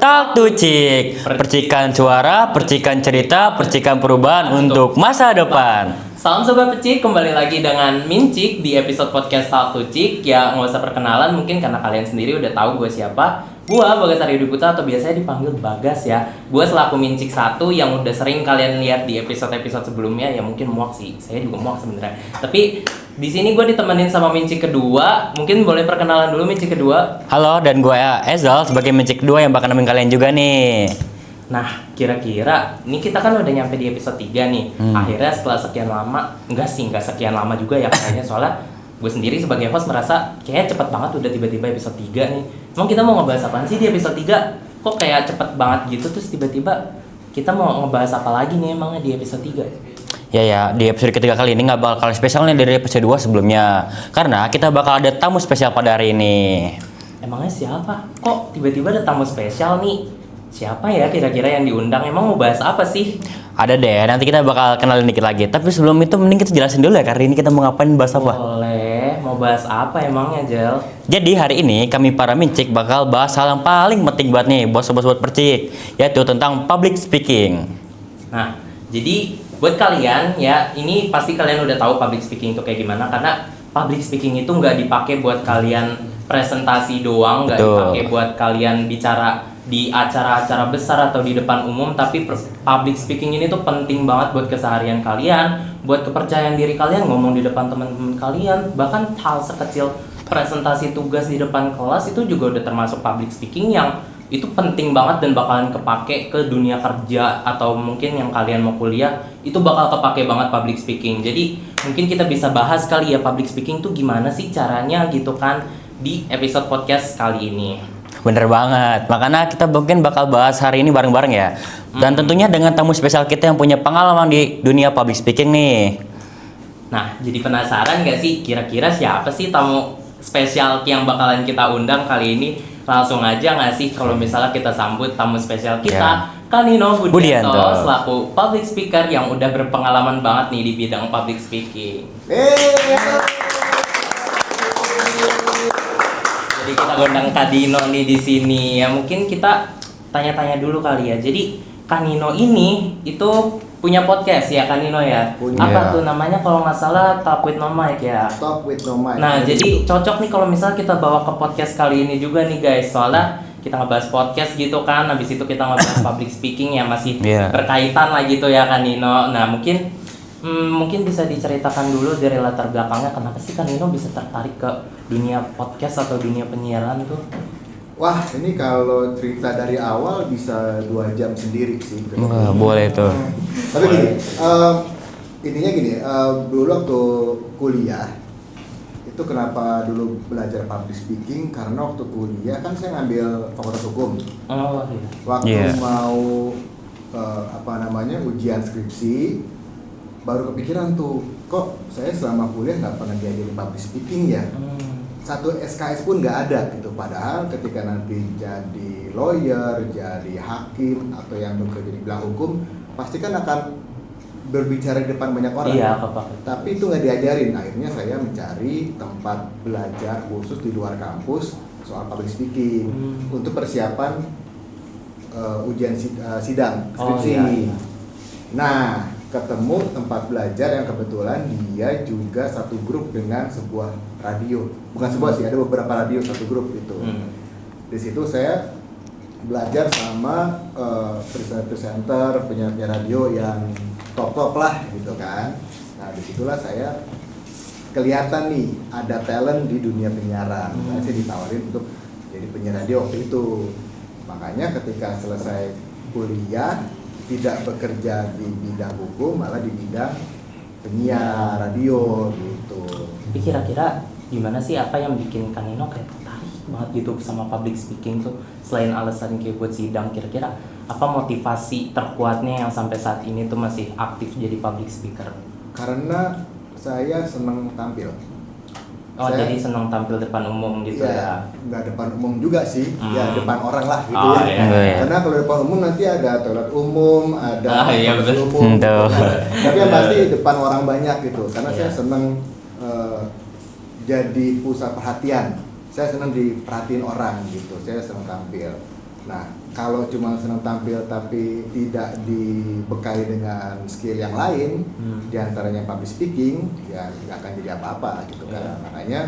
Talk to Cik. Percikan suara, percikan cerita, percikan perubahan untuk masa depan. Salam Sobat Pecik, kembali lagi dengan Mincik di episode podcast Talk to Cik. Ya nggak usah perkenalan mungkin karena kalian sendiri udah tahu gue siapa. Gua Bagas Arya Putra atau biasanya dipanggil Bagas ya. Gua selaku Mincik 1 yang udah sering kalian lihat di episode-episode sebelumnya, ya mungkin muak sih. Saya juga muak sebenarnya. Tapi di sini gue ditemenin sama Mincik kedua. Mungkin boleh perkenalan dulu Mincik kedua. Halo, dan gue Ezal sebagai Mincik kedua yang bakal nemenin kalian juga nih. Nah, kira-kira ini kita kan udah nyampe di episode 3 nih. Akhirnya setelah sekian lama, enggak sekian lama juga ya kayaknya, soalnya gue sendiri sebagai host merasa kayaknya cepet banget udah tiba-tiba episode 3 nih. Emang kita mau ngebahas apaan sih di episode 3? Kok kayak cepet banget gitu, terus tiba-tiba kita mau ngebahas apa lagi nih emangnya di episode 3? Ya, di episode ketiga kali ini nggak bakal spesial nih dari episode 2 sebelumnya. Karena kita bakal ada tamu spesial pada hari ini. Emangnya siapa? Kok tiba-tiba ada tamu spesial nih? Siapa ya kira-kira yang diundang? Emang mau bahas apa sih? Ada deh, nanti kita bakal kenalin dikit lagi. Tapi sebelum itu mending kita jelasin dulu ya, hari ini kita mau ngapain, bahas apa? Boleh, mau bahas apa emangnya Jel? Jadi hari ini kami para Mincik bakal bahas hal yang paling penting buat nih, buat sobat-sobat percik, yaitu tentang public speaking. Nah, jadi buat kalian ya, ini pasti kalian udah tahu public speaking itu kayak gimana, karena public speaking itu nggak dipakai buat kalian presentasi doang, nggak dipakai buat kalian bicara di acara-acara besar atau di depan umum, tapi public speaking ini tuh penting banget buat keseharian kalian, buat kepercayaan diri kalian ngomong di depan teman-teman kalian, bahkan hal sekecil presentasi tugas di depan kelas itu juga udah termasuk public speaking yang itu penting banget dan bakalan kepake ke dunia kerja atau mungkin yang kalian mau kuliah itu bakal kepake banget public speaking. Jadi mungkin kita bisa bahas kali ya public speaking tuh gimana sih caranya gitu kan di episode podcast kali ini. Bener banget, makanya kita mungkin bakal bahas hari ini bareng-bareng ya. Dan tentunya dengan tamu spesial kita yang punya pengalaman di dunia public speaking nih. Nah, jadi penasaran gak sih kira-kira siapa sih tamu spesial yang bakalan kita undang kali ini? Langsung aja gak sih kalau misalnya kita sambut tamu spesial kita, Kanino Budianto selaku public speaker yang udah berpengalaman banget nih di bidang public speaking. Jadi kita undang Kanino nih di sini ya, mungkin kita tanya-tanya dulu kali ya. Jadi Kanino ini itu punya podcast ya Kanino ya? Punya. Apa tuh namanya kalau nggak salah Talk with No Mic ya? Talk with No Mic. Nah jadi cocok nih kalau misalnya kita bawa ke podcast kali ini juga nih guys, soalnya kita ngebahas podcast gitu kan, habis itu kita ngebahas public speaking yang masih berkaitan lah gitu ya Kanino. Nah mungkin bisa diceritakan dulu dari latar belakangnya kenapa sih Kanino bisa tertarik ke dunia podcast atau dunia penyiaran tuh? Wah, ini kalau cerita dari awal bisa 2 jam sendiri sih. Boleh tuh. Tapi gini, dulu waktu kuliah itu kenapa dulu belajar public speaking, karena waktu kuliah kan saya ngambil fakultas hukum. Oh iya. Waktu mau ujian skripsi, baru kepikiran tuh, kok saya selama kuliah nggak pernah diajarin public speaking ya. Satu SKS pun nggak ada gitu, padahal ketika nanti jadi lawyer, jadi hakim atau yang bekerja di bidang hukum pasti kan akan berbicara di depan banyak orang. Iya, tapi itu nggak diajarin. Akhirnya saya mencari tempat belajar khusus di luar kampus soal public speaking untuk persiapan ujian sidang skripsi. Iya. Nah, ketemu tempat belajar yang kebetulan dia juga satu grup dengan sebuah radio, bukan sebuah sih, ada beberapa radio satu grup itu. Di situ saya belajar sama presenter, penyiar radio yang top lah gitu kan. Nah disitulah saya kelihatan nih ada talent di dunia penyiaran. Saya ditawarin untuk jadi penyiar radio waktu itu. Makanya ketika selesai kuliah tidak bekerja di bidang hukum, malah di bidang penyiar radio gitu. Tapi kira-kira gimana sih, apa yang bikin Kanino kayak tertarik banget gitu sama public speaking tuh? Selain alasan kayak buat sidang, kira-kira apa motivasi terkuatnya yang sampai saat ini tuh masih aktif jadi public speaker? Karena saya senang tampil. Jadi senang tampil depan umum gitu ya? Nggak depan umum juga sih, ya depan orang lah gitu ya. Iya. Karena kalau depan umum nanti ada toilet umum, ada betul. umum. Gitu. Tapi yang pasti depan orang banyak gitu. Karena saya senang jadi pusat perhatian. Saya senang diperhatiin orang gitu. Saya senang tampil. Nah, kalau cuma senang tampil tapi tidak dibekali dengan skill yang lain, diantaranya public speaking, ya nggak akan jadi apa-apa gitu kan. Iya. Makanya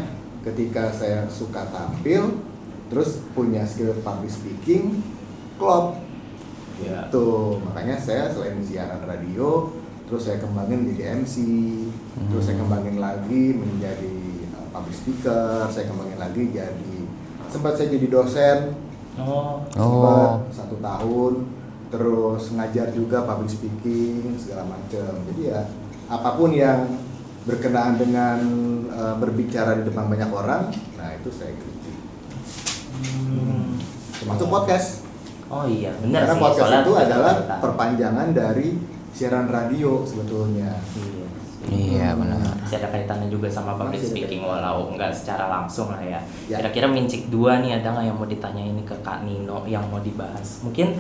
ketika saya suka tampil, terus punya skill public speaking, klop. Iya. Gitu. Makanya saya selain siaran radio, terus saya kembangin jadi MC, terus saya kembangin lagi menjadi public speaker, saya kembangin lagi sempat saya jadi dosen. Sempat 1 tahun, terus ngajar juga public speaking segala macam. Jadi ya apapun yang berkenaan dengan berbicara di depan banyak orang, nah itu saya ikuti. Termasuk podcast. Oh iya, benar Karena sih. podcast soalnya itu adalah kita- perpanjangan dari siaran radio sebetulnya. Iya. Iya benar. Masih ada kaitannya juga sama public Masih ada speaking kaitannya. walau nggak secara langsung lah ya. Ya. Kira-kira Mincik 2 nih ada nggak yang mau ditanya ini ke Kak Nino yang mau dibahas? Mungkin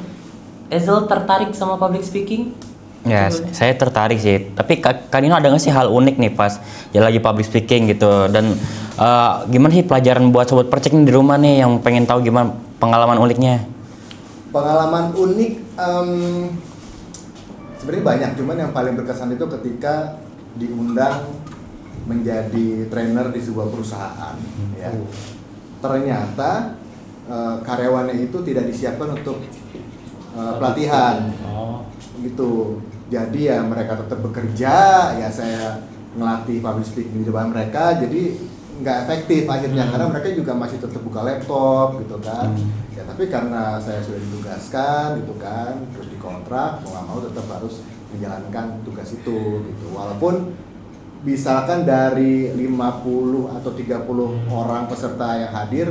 Ezel tertarik sama public speaking? Ya, saya tertarik sih. Tapi Kak Nino ada nggak sih hal unik nih pas dia lagi public speaking gitu? Dan gimana sih pelajaran buat sobat percik nih di rumah nih yang pengen tahu gimana pengalaman uniknya? Pengalaman unik sebenarnya banyak, cuman yang paling berkesan itu ketika diundang menjadi trainer di sebuah perusahaan. Ya. Ternyata karyawannya itu tidak disiapkan untuk pelatihan. Oh. Gitu. Jadi ya mereka tetap bekerja, ya saya ngelatih public speaking di depan mereka, jadi nggak efektif akhirnya karena mereka juga masih tetap buka laptop gitu kan. Ya tapi karena saya sudah ditugaskan gitu kan, terus dikontrak, mau nggak mau tetap harus menjalankan tugas itu gitu. Walaupun misalkan dari 50 atau 30 orang peserta yang hadir,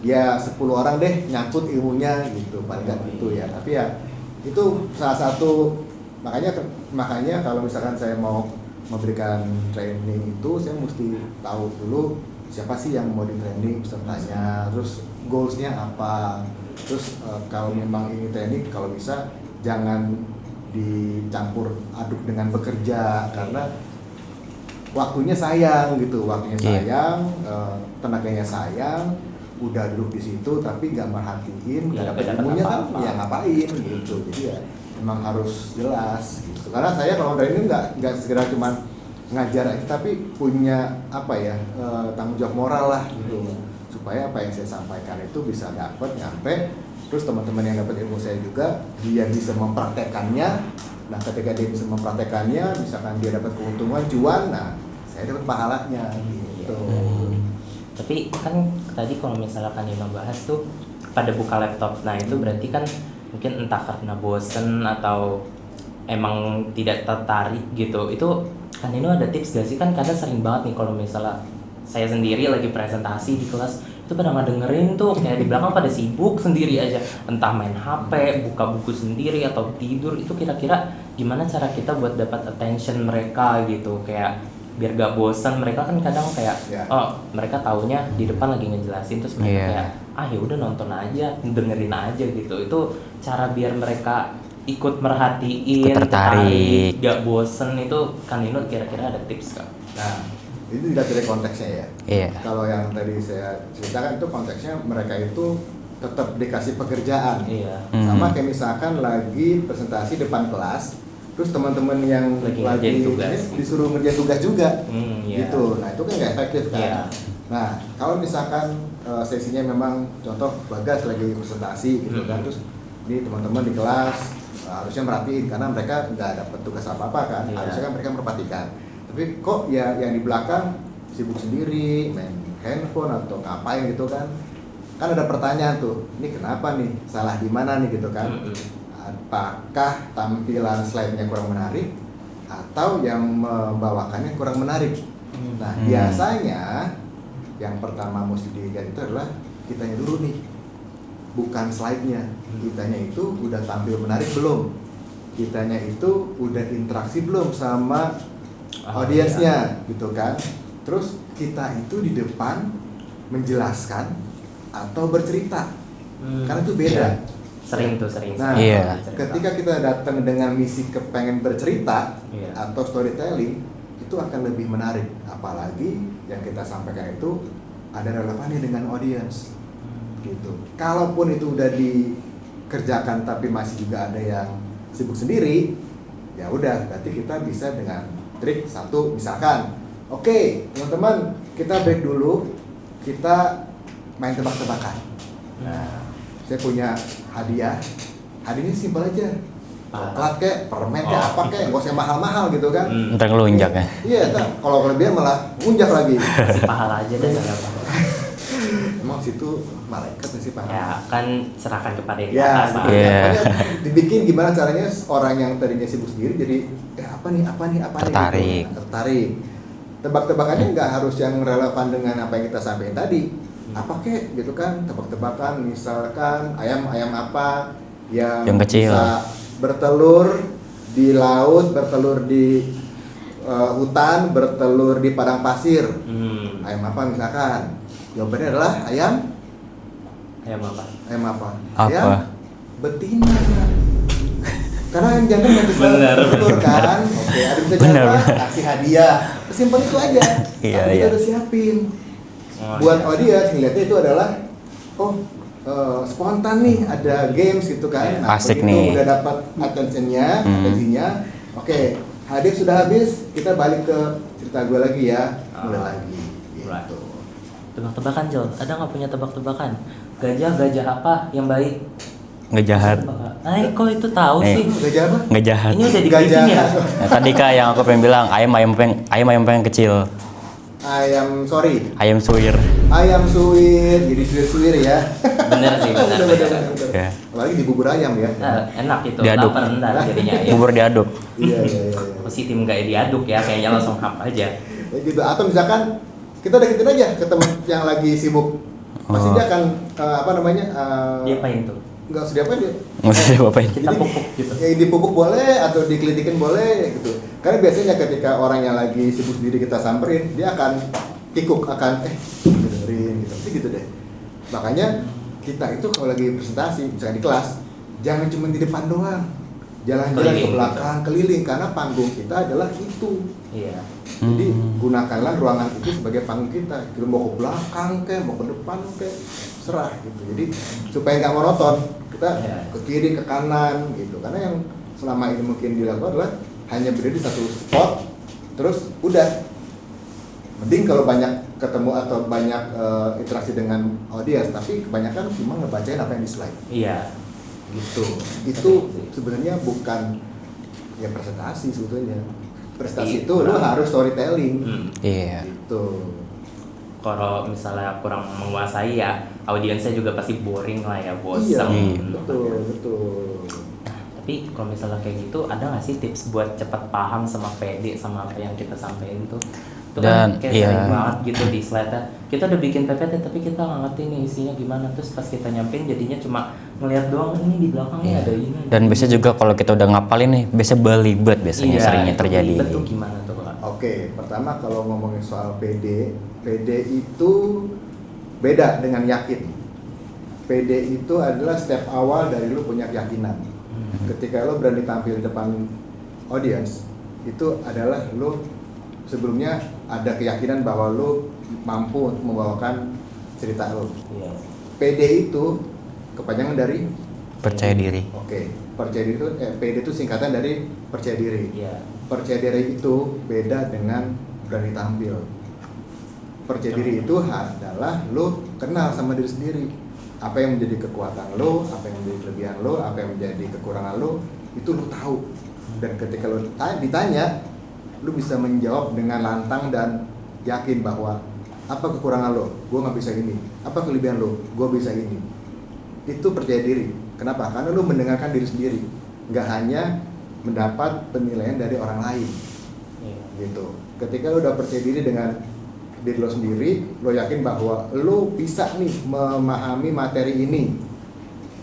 ya 10 orang deh nyangkut ilmunya gitu, paling nggak gitu ya. Tapi ya itu salah satu, makanya kalau misalkan saya mau memberikan training itu, saya mesti tahu dulu siapa sih yang mau di training pesertanya, terus goalsnya apa, terus kalau memang ini training, kalau bisa jangan dicampur aduk dengan bekerja karena waktunya sayang gitu, sayang, tenaganya sayang, udah duduk di situ tapi nggak merhatiin, nggak dapat ilmunya kan, ya ngapain gitu. Jadi ya memang harus jelas gitu. Karena saya kalau training nggak segera cuman ngajar aja, tapi punya tanggung jawab moral lah gitu, supaya apa yang saya sampaikan itu bisa nyampe, terus teman-teman yang dapat ilmu saya juga dia bisa mempraktekannya. Nah ketika dia bisa mempraktekannya, misalkan dia dapat keuntungan cuan, nah saya dapat pahalanya gitu. Tapi kan tadi kalau misalkan Nino bahas tuh pada buka laptop, nah itu berarti kan mungkin entah karena bosen atau emang tidak tertarik gitu. Itu kan Nino ada tips gak sih? Kan kadang sering banget nih kalau misalnya saya sendiri lagi presentasi di kelas itu pada nggak dengerin tuh, kayak di belakang pada sibuk sendiri aja, entah main HP, buka buku sendiri atau tidur. Itu kira-kira gimana cara kita buat dapat attention mereka gitu, kayak biar gak bosan. Mereka kan kadang kayak mereka taunya di depan lagi ngejelasin, terus mereka kayak ya udah nonton aja, dengerin aja gitu. Itu cara biar mereka ikut merhatiin, tertarik, gak bosen. Itu kan Nino kira-kira ada tips gak? Nah itu dilihat dari konteksnya ya. Iya. Kalau yang tadi saya ceritakan itu konteksnya mereka itu tetap dikasih pekerjaan. Iya. Sama kayak misalkan lagi presentasi depan kelas, terus teman-teman yang lagi disuruh ngerjain tugas juga, gitu. Nah itu kan nggak efektif kan. Iya. Nah kalau misalkan sesinya memang contoh Bagas lagi presentasi gitu kan, terus ini teman-teman di kelas harusnya merhatiin karena mereka nggak dapat tugas apa-apa kan, harusnya kan mereka merhatikan. Tapi kok ya yang di belakang sibuk sendiri, main handphone atau ngapain gitu kan ada pertanyaan tuh, ini kenapa nih, salah di mana nih gitu kan. Apakah tampilan slide-nya kurang menarik atau yang membawakannya kurang menarik. Nah biasanya yang pertama mesti dilihat itu adalah kitanya dulu nih, bukan slide-nya. Kitanya itu udah tampil menarik belum, kitanya itu udah interaksi belum sama audiensnya gitu kan. Terus kita itu di depan menjelaskan atau bercerita, karena itu beda. Sering. Nah, ketika kita datang dengan misi kepengen bercerita atau storytelling, itu akan lebih menarik. Apalagi yang kita sampaikan itu ada relevannya dengan audiens, gitu. Kalaupun itu udah kerjakan tapi masih juga ada yang sibuk sendiri, ya udah berarti kita bisa dengan trik satu, misalkan oke, teman-teman kita break dulu, kita main tebak-tebakan. Nah, saya punya hadiahnya simpel aja, coklat kek, permen kek, apa kek, nggak usah mahal-mahal gitu kan. Ntar ngelunjak ya. Iya, kalau kelebihan malah unjak lagi. Kasih pahala aja deh nggak apa. Emang situ malaikat ngasih pahala. Ya kan serahkan kepada yang Ya, atas. gitu. Iya. Makanya dibikin gimana caranya orang yang tadinya sibuk sendiri jadi apa nih Tertarik. gitu. Nah, tertarik. Tebak-tebakannya nggak harus yang relevan dengan apa yang kita sampaikan tadi. Apa kek gitu kan, tebak-tebakan misalkan ayam apa yang kecil, bisa bertelur di laut, bertelur di hutan, bertelur di padang pasir. Ayam apa misalkan? Jawabannya adalah ayam apa? apa? Apa? Ayam betina. Karena ayam jantan nggak bisa Bener. bertelur kan? Oke, ada bisa Bener, jawab, bener. kasih hadiah. Simpel itu aja. Iya, Tapi iya. kita udah siapin. Oh, Buat iya. audiens ngeliatnya itu adalah spontan nih, ada games gitu kan. Nah, Asik begitu nih. udah dapat atensinya. Oke, hadiah sudah habis, kita balik ke cerita gue lagi ya. Mulai lagi. Right. Gitu. Tebak-tebakan Jol, ada nggak punya tebak-tebakan? Gajah apa yang baik? Nggak jahat. Kok itu tahu Nih. sih? Gajah apa? Nggak jahat. Ini udah di Gajah. briefing ya? Nah, tadi kak yang aku pengen bilang ayam pengen kecil, Ayam ayam suwir. ayam suwir, jadi suwir ya. Bener sih, bener. Bener. Ya. Apalagi di bubur ayam ya. Nah, enak itu, Diaduk. lapar ntar jadinya ya. Bubur diaduk. Iya. Positif nggak diaduk ya, kayaknya langsung hap aja. Ya gitu. Atau misalkan kita deketin aja ke teman yang lagi sibuk, pasti Oh. dia akan Diapain tuh? nggak usah diapain dia. Nggak usah diapain. Kita pupuk gitu. Ya dipupuk boleh atau dikelitikin boleh gitu. Karena biasanya ketika orang yang lagi sibuk sendiri kita samperin, dia akan kikuk, akan dengerin gitu. Pasti gitu deh. Makanya kita itu kalau lagi presentasi, misalnya di kelas, jangan cuma di depan doang. Jalan-jalan ke Keliling belakang, keliling, karena panggung kita adalah itu. Iya. Jadi gunakanlah ruangan itu sebagai panggung kita. Kita mau ke belakang mau ke depan serah gitu. Jadi supaya nggak monoton, kita ke kiri, ke kanan gitu. Karena yang selama ini mungkin dilakukan adalah hanya berdiri di satu spot, terus udah. Mending kalau banyak ketemu atau banyak interaksi dengan audiens, tapi kebanyakan cuma ngebacain apa yang di slide. Iya. Gitu. Itu sebenarnya bukan ya presentasi sebetulnya. Prestasi itu lu Kurang. harus storytelling. Iya. Gitu. Kalau misalnya kurang menguasai ya, audiensnya juga pasti boring lah ya, bosan. Iya, betul. Tapi kalau misalnya kayak gitu, ada nggak sih tips buat cepat paham sama pede sama apa yang kita sampaikan tuh? Itu kan Dan, kayak iya. sering banget gitu di slide-nya. Kita udah bikin PPT tapi kita nggak ngerti nih isinya gimana. Terus pas kita nyampein jadinya cuma ngeliat doang, ini di belakangnya ada ini. Dan biasanya juga kalau kita udah ngapalin nih, biasanya belibet biasanya seringnya itu terjadi. ribet tuh gimana tuh Kak? Oke, pertama kalau ngomongin soal PD itu beda dengan yakin. PD itu adalah step awal dari lu punya keyakinan. Ketika lu berani tampil di depan audiens, itu adalah lu sebelumnya ada keyakinan bahwa lu mampu untuk membawakan cerita lu. Iya. PD itu kepanjangan dari Percaya diri. Oke, percaya diri itu PD itu singkatan dari percaya diri. Iya. Percaya diri itu beda dengan berani tampil. Percaya diri itu adalah lo kenal sama diri sendiri. Apa yang menjadi kekuatan lo, apa yang menjadi kelebihan lo, apa yang menjadi kekurangan lo, itu lo tahu. Dan ketika lo ditanya, lo bisa menjawab dengan lantang dan yakin bahwa apa kekurangan lo, gue nggak bisa ini. Apa kelebihan lo, gue bisa ini. Itu percaya diri. Kenapa? Karena lo mendengarkan diri sendiri, nggak hanya mendapat penilaian dari orang lain. Iya. Gitu. Ketika lo udah percaya diri dengan diri lo sendiri, lo yakin bahwa lo bisa nih memahami materi ini,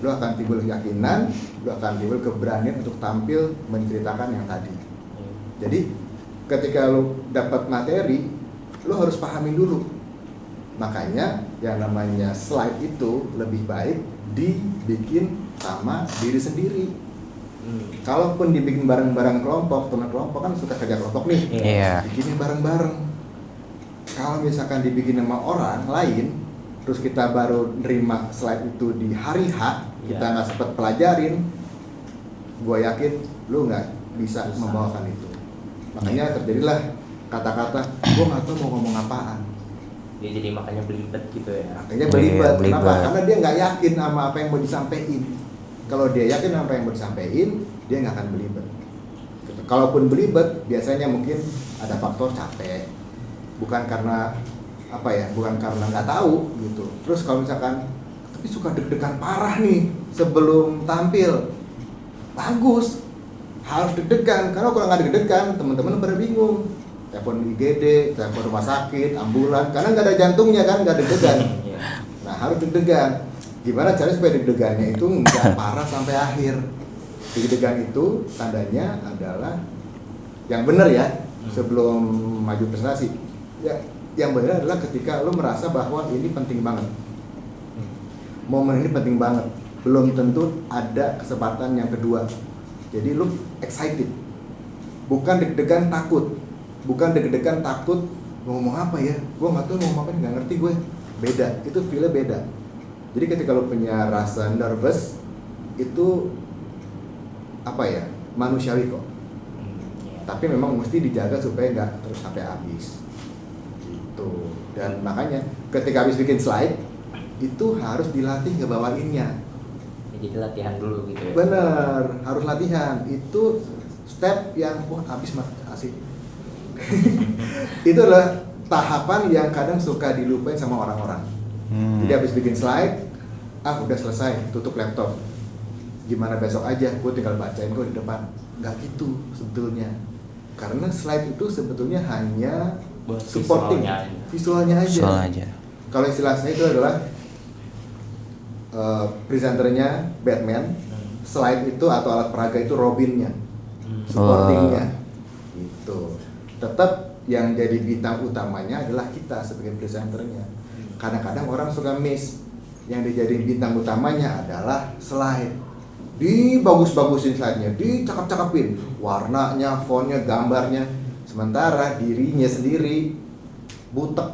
lo akan timbul keyakinan, lo akan timbul keberanian untuk tampil menceritakan yang tadi. Jadi ketika lo dapat materi, lo harus pahamin dulu. Makanya yang namanya slide itu lebih baik dibikin sama diri sendiri. Kalaupun dibikin bareng-bareng kelompok, teman kelompok kan suka kerja kelompok nih. Iya. Bikinnya bareng-bareng. Kalau misalkan dibikin sama orang lain, terus kita baru nerima slide itu di hari H, kita nggak sempet pelajarin, gue yakin lu nggak bisa membawakan itu. Makanya terjadilah kata-kata gue nggak tahu mau ngomong apaan. Dia jadi makanya belibet gitu ya. Makanya belibet. Belibet. Kenapa? Karena dia nggak yakin sama apa yang mau disampaikan. Kalau dia yakin sama apa yang mau disampaikan, dia nggak akan belibet. Gitu. Kalaupun belibet, biasanya mungkin ada faktor capek, bukan karena apa ya, bukan karena nggak tahu gitu. Terus kalau misalkan tapi suka deg-degan parah nih sebelum tampil, bagus, harus deg-degan. Karena kalau nggak deg-degan, teman-teman pada bingung. Telepon IGD, telepon rumah sakit, ambulan, karena nggak ada jantungnya kan, nggak deg-degan. Nah harus deg-degan. Gimana caranya supaya deg-degannya itu nggak parah sampai akhir? Deg-degan itu tandanya adalah yang benar ya, sebelum maju presentasi. Ya, yang benar adalah ketika lo merasa bahwa ini penting banget. Momen ini penting banget. Belum tentu ada kesempatan yang kedua. Jadi lo excited. Bukan deg-degan takut. Bukan deg-degan takut mau ngomong apa ya, gue nggak tahu mau ngomong apa, nggak ngerti gue. Beda, itu feel-nya beda. Jadi ketika lo punya rasa nervous, itu apa ya, manusiawi kok. Tapi memang mesti dijaga supaya nggak terus sampai habis. Gitu. Dan makanya ketika habis bikin slide, itu harus dilatih ngebawainnya. Jadi latihan dulu gitu ya. Bener, harus latihan. Itu step yang habis asik. Itu adalah tahapan yang kadang suka dilupain sama orang-orang. Jadi habis bikin slide, udah selesai, tutup laptop. Gimana besok aja, gue tinggal bacain gue di depan. Nggak gitu sebetulnya. Karena slide itu sebetulnya hanya buat supporting, visualnya aja. Kalau istilah saya itu adalah presenternya Batman, slide itu atau alat peraga itu Robinnya, supportingnya. Gitu. Tetap yang jadi bintang utamanya adalah kita sebagai presenternya. Kadang-kadang orang suka miss, yang dijadiin bintang utamanya adalah slide. Dibagus-bagusin slide-nya, dicakep-cakepin warnanya, fontnya, gambarnya. Sementara dirinya sendiri butek,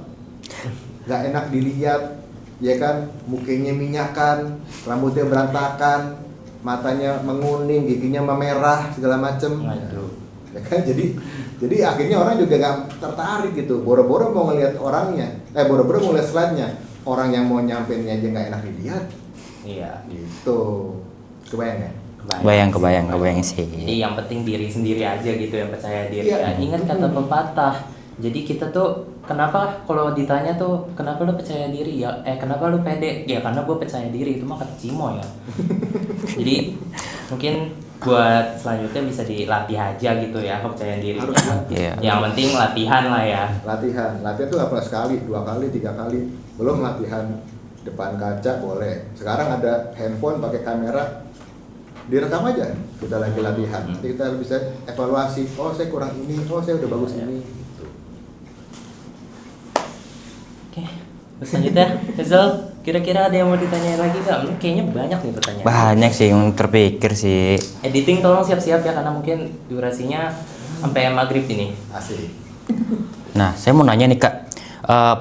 gak enak dilihat, ya kan? Mukanya minyakan, rambutnya berantakan, matanya menguning, giginya memerah, segala macem. Ya kan? Jadi akhirnya orang juga gak tertarik gitu. Boro-boro mau ngelihat orangnya, boro-boro mau ngelihat slide-nya. Orang yang mau nyampein aja gak enak dilihat. Iya. Gitu. Kebayang ya? Kebayang sih. Jadi yang penting diri sendiri aja gitu, yang percaya diri. Iya. Ingat kata pepatah. Jadi kita tuh kenapa kalau ditanya tuh kenapa lu percaya diri ya? Kenapa lu pede? Ya karena gue percaya diri, itu mah kata Cimo ya. Jadi mungkin buat selanjutnya bisa dilatih aja gitu ya kepercayaan diri. Harus Iya. Yang penting latihan lah ya. Latihan tuh gak pernah sekali, 2 kali, 3 kali. Belum latihan depan kaca boleh. Sekarang ada handphone pakai kamera, direkam aja. Kita lagi latihan. Nanti kita bisa evaluasi. Oh saya kurang ini, oh saya udah bagus ini. Gitu. Oke, terus selanjutnya, Hazel, kira-kira ada yang mau ditanyain lagi nggak? Kayaknya banyak nih pertanyaan. Banyak sih yang terpikir sih. Editing tolong siap-siap ya karena mungkin durasinya sampai maghrib ini. Asik. Nah, saya mau nanya nih Kak,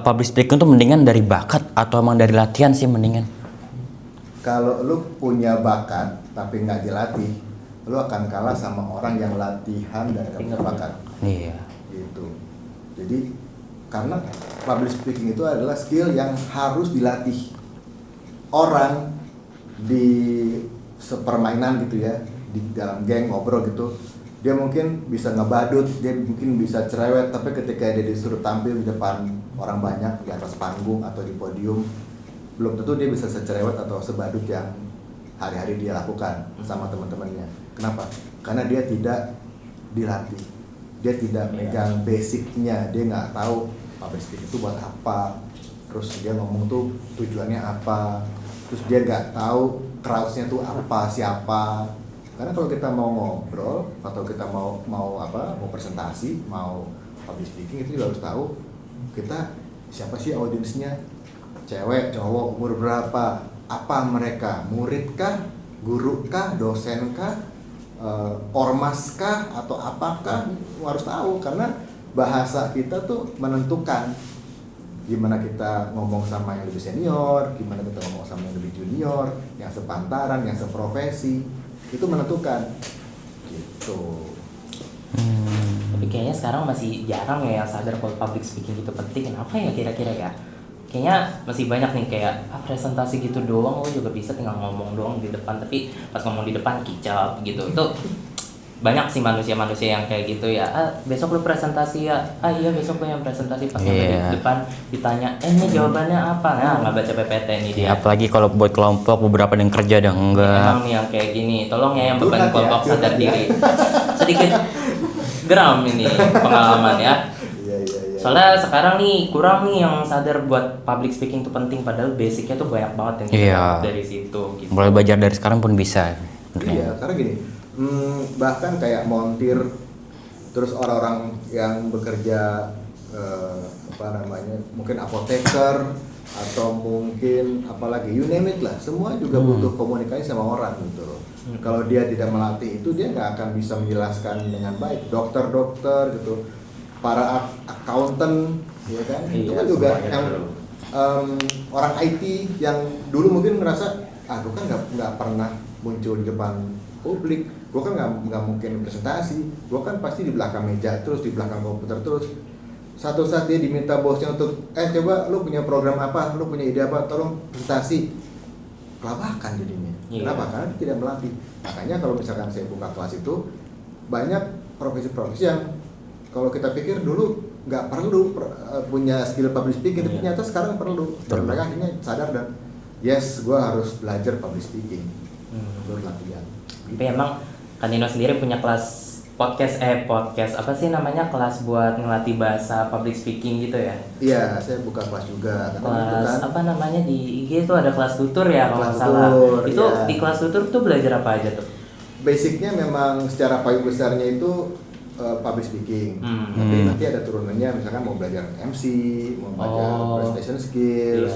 public speaking tuh mendingan dari bakat atau emang dari latihan sih mendingan? Kalau lu punya bakat tapi nggak dilatih, lu akan kalah sama orang yang latihan dan gak punya bakat. Iya. Gitu. Jadi karena public speaking itu adalah skill yang harus dilatih. Orang di sepermainan gitu ya, di dalam geng ngobrol gitu, dia mungkin bisa ngebadut, dia mungkin bisa cerewet, tapi ketika dia disuruh tampil di depan orang banyak di atas panggung atau di podium, belum tentu dia bisa secerewet atau sebadut yang hari-hari dia lakukan sama teman-temannya. Kenapa? Karena dia tidak dilatih, dia tidak megang basicnya, dia nggak tahu public speaking itu buat apa, terus dia ngomong tuh tujuannya apa, terus dia nggak tahu crowd-nya tuh apa, siapa. Karena kalau kita mau ngobrol atau kita mau presentasi, mau public speaking, itu juga harus tahu kita siapa sih audiensnya, cewek, cowok, umur berapa, apa mereka, murid kah, guru kah, dosen kah, ormas kah, atau apakah, harus tahu. Karena bahasa kita tuh menentukan gimana kita ngomong sama yang lebih senior, gimana kita ngomong sama yang lebih junior, yang sepantaran, yang seprofesi, itu menentukan gitu. Tapi kayaknya sekarang masih jarang ya yang sadar kalau public speaking itu penting. Kenapa ya kira-kira ya? Kayaknya masih banyak nih kayak presentasi gitu doang, lo juga bisa tinggal ngomong doang di depan, tapi pas ngomong di depan kicap gitu. Itu banyak sih manusia-manusia yang kayak gitu ya. Besok lu presentasi ya. Iya besok gue yang presentasi, pas nyampe di depan ditanya, ini jawabannya apa? Nah, nggak baca PPT nih dia. Apalagi kalau buat kelompok beberapa yang kerja dan enggak. Emang nih yang kayak gini, tolong ya yang beban Curhat ya, kelompok sadar curhat ya. diri. Sedikit geram ini pengalaman ya. Iya. Soalnya sekarang nih kurang nih yang sadar buat public speaking itu penting, padahal basicnya tuh banyak banget yang kita Iya. dapat dari situ gitu. Mulai belajar dari sekarang pun bisa. Iya, karena gini, bahkan kayak montir, terus orang-orang yang bekerja mungkin apoteker atau mungkin apalagi you name it lah, semua juga butuh komunikasi sama orang gitu loh. Kalau dia tidak melatih itu, dia nggak akan bisa menjelaskan dengan baik. Dokter gitu, para accountant, ya kan, itu kan juga yang orang IT yang dulu mungkin ngerasa, gue kan nggak pernah muncul di depan publik, gue kan nggak mungkin presentasi, gue kan pasti di belakang meja terus, di belakang komputer terus. Satu saat dia diminta bosnya untuk, coba lu punya program apa, lu punya ide apa, tolong presentasi, kelabakan jadinya. Kenapa? Karena dia tidak melatih. Makanya kalau misalkan saya buka kelas itu, banyak profesi-profesi yang kalau kita pikir dulu nggak perlu punya skill public speaking, tapi ternyata sekarang perlu. Dan mereka akhirnya sadar dan yes, gue harus belajar public speaking, berlatihan. Tapi emang Kanino sendiri punya kelas podcast apa sih namanya, kelas buat ngelatih bahasa public speaking gitu ya? Iya, saya buka kelas juga. Kelas apa namanya di IG itu ada kelas tutur ya kalau nggak Kelas salah. tutur, Itu iya. di kelas tutur tuh belajar apa aja tuh? Basicnya memang secara payung besarnya itu public speaking. Tapi nanti ada turunannya, misalkan mau belajar MC, mau belajar presentation skills,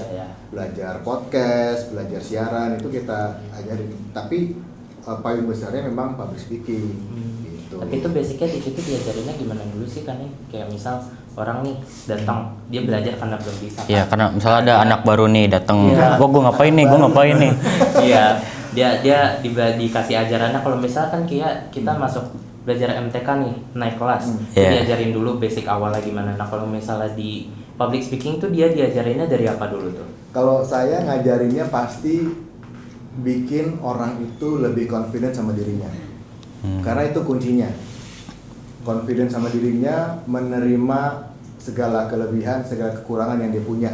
belajar podcast, belajar siaran, itu kita ajarin. Tapi payung besarnya memang public speaking. Gitu. Tapi itu basicnya di situ diajarinnya gimana dulu sih kan nih? Kayak misal orang nih datang, dia belajar karena belum bisa. Iya, karena misalnya ada anak baru nih datang, Iya. gue ngapain nih, Iya, dia dikasih ajarannya kalau misalkan kayak kita masuk belajar MTK nih, naik kelas, diajarin dulu basic awalnya gimana. Nah kalau misalnya di public speaking tuh dia diajarinnya dari apa dulu tuh? Kalau saya ngajarinnya pasti bikin orang itu lebih confident sama dirinya. Karena itu kuncinya. Confident sama dirinya, menerima segala kelebihan, segala kekurangan yang dia punya.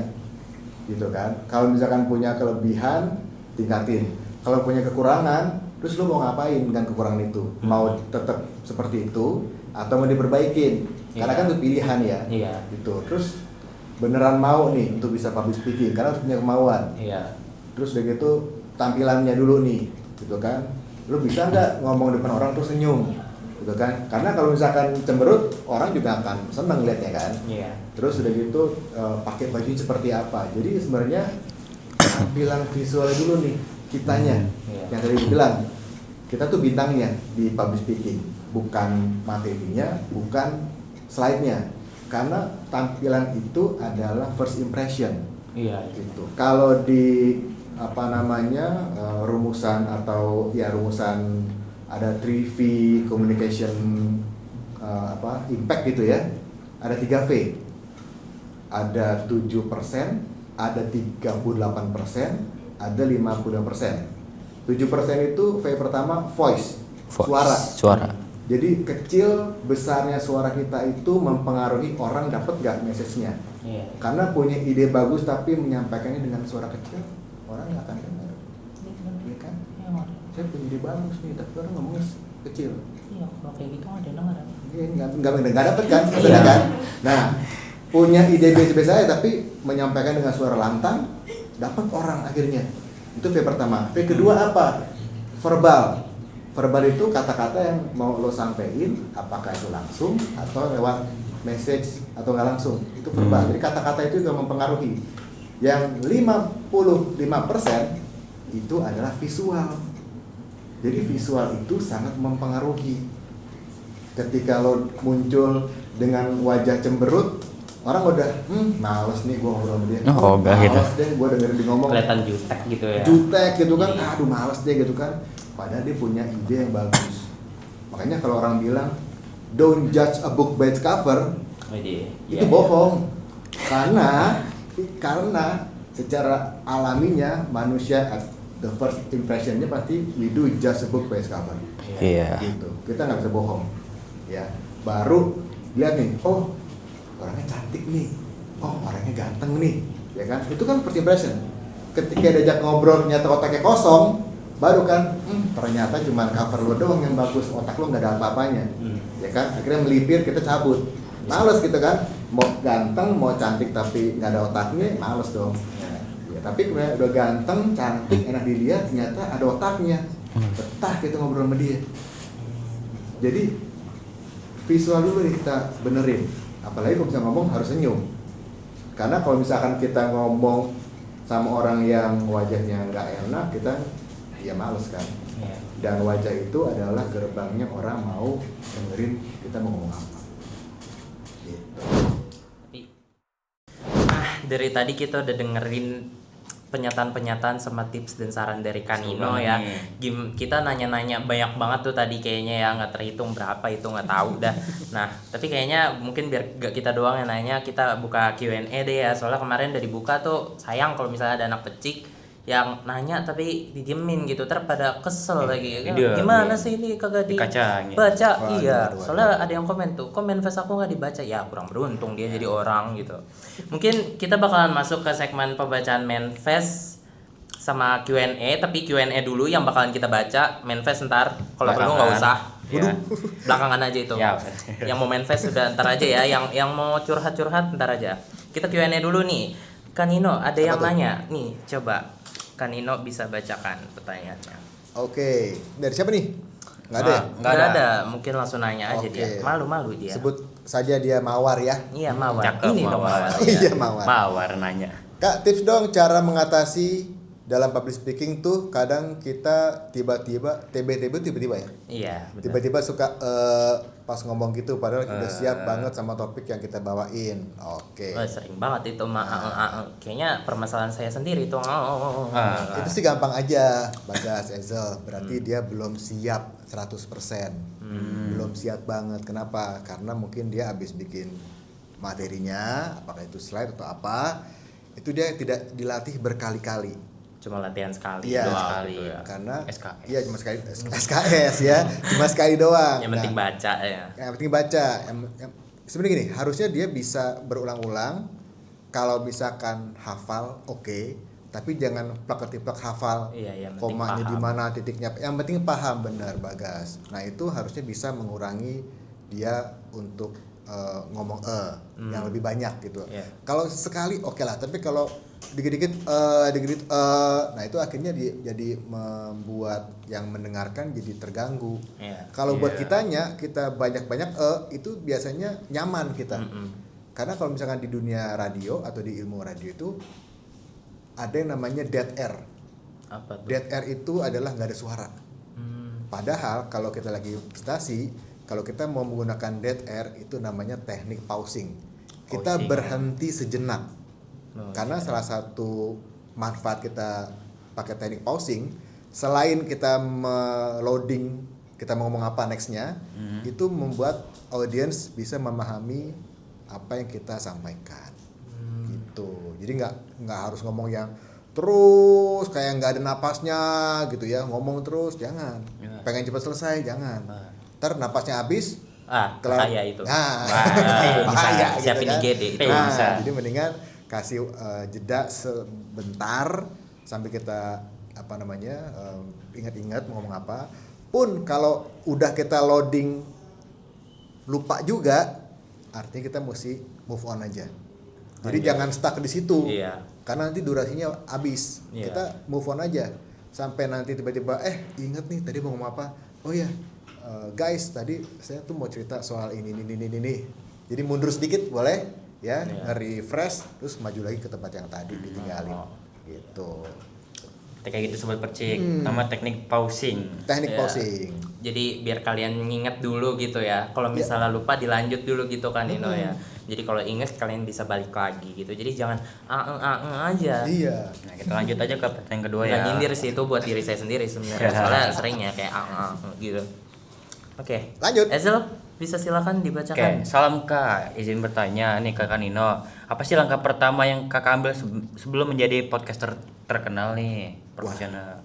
Gitu kan. Kalau misalkan punya kelebihan, tingkatin. Kalau punya kekurangan, terus lu mau ngapain dengan kekurangan itu? Mau tetap seperti itu atau mau diperbaikin? Karena kan itu pilihan ya. Iya. Gitu. Terus beneran mau nih untuk bisa public speaking karena harus punya kemauan. Iya. Terus udah gitu tampilannya dulu nih, gitu kan? Lu bisa nggak ngomong depan orang terus senyum, gitu kan? Karena kalau misalkan cemberut, orang juga akan seneng liatnya kan? Iya. Terus udah gitu pakai baju seperti apa? Jadi sebenarnya tampilan visualnya dulu nih kitanya, yang tadi bilang kita tuh bintangnya di public speaking, bukan materinya, bukan slide-nya. Karena tampilan itu adalah first impression. Iya. Gitu. Kalau di rumusan atau ya rumusan ada 3V communication impact gitu ya. Ada 3V. Ada 7%, ada 38%, ada 52%. 7% itu V pertama voice, suara. Jadi kecil besarnya suara kita itu mempengaruhi orang dapat gak message-nya. Iya. Karena punya ide bagus tapi menyampaikannya dengan suara kecil, orang nggak akan dengar. Iya kan? Saya punya ide bagus nih, tapi orang ngomongnya kecil. Iya, kalau kayak gitu ada dengar. Iya, nggak dapet kan? Maksudnya kan? Nah, punya ide biasa-biasa aja tapi menyampaikan dengan suara lantang, dapat orang akhirnya. Itu V pertama. V kedua apa? Verbal. Verbal itu kata-kata yang mau lo sampein, apakah itu langsung atau lewat message atau nggak langsung, itu verbal. Jadi kata-kata itu juga mempengaruhi. Yang 55% itu adalah visual. Jadi visual itu sangat mempengaruhi. Ketika lo muncul dengan wajah cemberut, orang udah males nih gue ngobrol sama dia. Oh, ogah gitu. Males deh gue dengerin dia ngomong. Kelihatan jutek gitu ya. Jutek gitu kan, Iya. aduh males deh gitu kan. Padahal dia punya ide yang bagus. Makanya kalau orang bilang don't judge a book by its cover, Oh, iya. itu bohong. Karena secara alaminya manusia the first impressionnya pasti we do judge a book by its cover. Iya. Gitu. Kita nggak bisa bohong. Ya, baru lihat nih, oh orangnya cantik nih, oh orangnya ganteng nih, ya kan? Itu kan first impression. Ketika diajak ngobrol ternyata otaknya kosong, baru kan, ternyata cuma cover lo doang yang bagus, otak lo nggak ada apa-apanya, ya kan? Akhirnya melipir, kita cabut, males gitu kan? Mau ganteng, mau cantik tapi nggak ada otaknya, males dong. Ya, tapi kemudian udah ganteng, cantik, enak dilihat, ternyata ada otaknya, betah kita ngobrol sama dia. Jadi visual dulu nih kita benerin. Apalagi kalau bisa ngomong harus senyum. Karena kalau misalkan kita ngomong sama orang yang wajahnya nggak enak, kita ya males kan. Iya. Dan wajah itu adalah gerbangnya orang mau dengerin kita mau ngomong apa. Gitu. Dari tadi kita udah dengerin pernyataan-pernyataan sama tips dan saran dari Kanino ya. Kita nanya-nanya banyak banget tuh tadi kayaknya ya, nggak terhitung berapa itu nggak tahu dah. Nah tapi kayaknya mungkin biar gak kita doang yang nanya, kita buka Q&A deh ya. Soalnya kemarin udah dibuka tuh, sayang kalau misalnya ada anak pecik yang nanya tapi didiemin gitu, pada kesel lagi. Iya, Gimana iya. sih ini kagak Dikacangin. dibaca? Waduh, Iya, waduh. soalnya ada yang komen tuh, komen face aku nggak dibaca. Ya kurang beruntung dia jadi orang gitu. Mungkin kita bakalan masuk ke segmen pembacaan manifest sama Q&A, tapi Q&A dulu yang bakalan kita baca. Manifest ntar, kalau perlu nggak usah. Ya. Belakangan aja itu. Ya. Yang mau manifest sudah ntar aja ya, yang mau curhat-curhat ntar aja. Kita Q&A dulu nih. Kanino, ada yang tuh? nanya. Nih, coba Kanino bisa bacakan pertanyaannya. Oke, dari siapa nih? Nggak ada ya? Nggak ada. Mungkin langsung nanya aja Oke. dia. Malu-malu dia. Sebut saja dia Mawar ya. Iya, Mawar. Cakep, Ini dong Mawar. Mawar. Iya Mawar. Mawar nanya. Kak, tips dong cara mengatasi dalam public speaking tuh kadang kita tiba-tiba tiba-tiba ya. Iya, benar. Tiba-tiba suka pas ngomong gitu padahal udah siap banget sama topik yang kita bawain. Oke. Oh, sering banget itu kayaknya permasalahan saya sendiri itu. Itu sih gampang aja, Bagas, Ezel. Berarti dia belum siap 100%. Belum siap banget. Kenapa? Karena mungkin dia habis bikin materinya, apakah itu slide atau apa, itu dia tidak dilatih berkali-kali. Cuma latihan sekali Iya, doang sekali. gitu ya. Karena SKS. iya cuma sekali SKS ya, cuma sekali doang. Yang penting Nah, baca ya. yang penting baca. Sebenarnya gini, harusnya dia bisa berulang-ulang. Kalau misalkan hafal, oke. Tapi jangan plak-plak hafal. Iya, yang penting Komanya paham. di mana, titiknya. Yang penting paham benar, Bagas. Nah itu harusnya bisa mengurangi dia untuk ngomong yang lebih banyak gitu. Iya. Kalau sekali oke lah. Tapi kalau dikit-dikit nah itu akhirnya jadi membuat yang mendengarkan jadi terganggu. Iya. Kalau buat kitanya, kita banyak-banyak itu biasanya nyaman kita. Karena kalau misalkan di dunia radio atau di ilmu radio itu ada yang namanya dead air. Apa tuh? Dead air itu adalah nggak ada suara. Hmm. Padahal kalau kita lagi presentasi, kalau kita mau menggunakan dead air itu namanya teknik pausing. Kita Pausing. berhenti sejenak. Oh, Karena salah satu manfaat kita pakai teknik pausing, selain kita loading, kita mau ngomong apa nextnya, itu membuat audiens bisa memahami apa yang kita sampaikan. Gitu. Jadi nggak harus ngomong yang terus kayak nggak ada napasnya gitu ya, ngomong terus jangan. Ya. Pengen cepat selesai jangan. Ntar napasnya habis. Bahaya itu. Nah, Wah, bahaya bisa. Siapin kan. IGD itu. Nah, Bisa. jadi mendingan kasih jeda sebentar sampai kita ingat-ingat mau ngomong apa. Pun kalau udah kita loading lupa juga, artinya kita mesti move on aja. Jadi jangan stuck di situ. Iya. Karena nanti durasinya habis. Iya. Kita move on aja. Sampai nanti tiba-tiba ingat nih tadi mau ngomong apa. Oh ya, guys, tadi saya tuh mau cerita soal ini. Jadi mundur sedikit boleh ya, Iya. nge-refresh terus maju lagi ke tempat yang tadi ditinggalin. Gitu. kayak gitu sobat percik, sama teknik pausing. Teknik Iya. pausing. Jadi biar kalian nginget dulu gitu ya. Kalau misalnya lupa dilanjut dulu gitu kan Nino ya. Jadi kalau inget kalian bisa balik lagi gitu. Jadi jangan aja. Iya. Nah, kita lanjut aja ke pertanyaan kedua Nggak ya. nyindir sih itu buat diri saya sendiri sebenarnya. Soalnya sering ya kayak gitu. Oke. Lanjut. Ezel bisa silakan Oke, dibacakan. salam Kak. Izin bertanya nih Kak Nino. Apa sih langkah pertama yang Kakak ambil sebelum menjadi podcaster terkenal nih, profesional?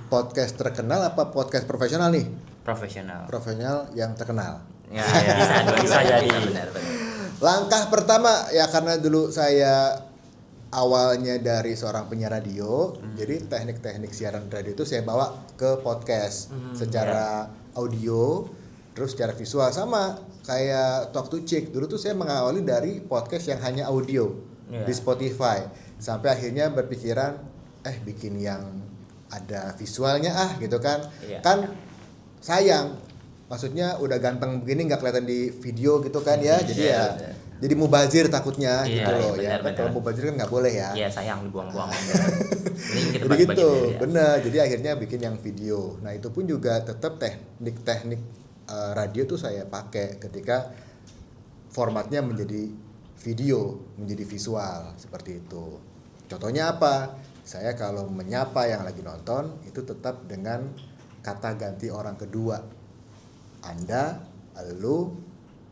Podcast terkenal apa podcast profesional nih? Profesional. Profesional yang terkenal. Ya, bisa dua Bisa jadi. benar. Langkah pertama ya karena dulu saya awalnya dari seorang penyiar radio, jadi teknik-teknik siaran radio itu saya bawa ke podcast secara audio, terus secara visual sama kayak Talk to Chick. Dulu tuh saya mengawali dari podcast yang hanya audio di Spotify, sampai akhirnya berpikiran bikin yang ada visualnya gitu kan. Iya. Kan sayang, maksudnya udah ganteng begini nggak kelihatan di video gitu kan ya, jadi Iya, ya bener. jadi mubazir takutnya Iya, gitu loh iya, ya. benar, Kalau benar. mubazir kan nggak boleh ya. Iya, sayang dibuang-buang. Ini kita Jadi bagi-bagi gitu, aja. benar. Jadi akhirnya bikin yang video. Nah itu pun juga tetap teknik-teknik radio tuh saya pakai ketika formatnya menjadi video, menjadi visual seperti itu. Contohnya apa? Saya kalau menyapa yang lagi nonton itu tetap dengan kata ganti orang kedua. Anda, elu,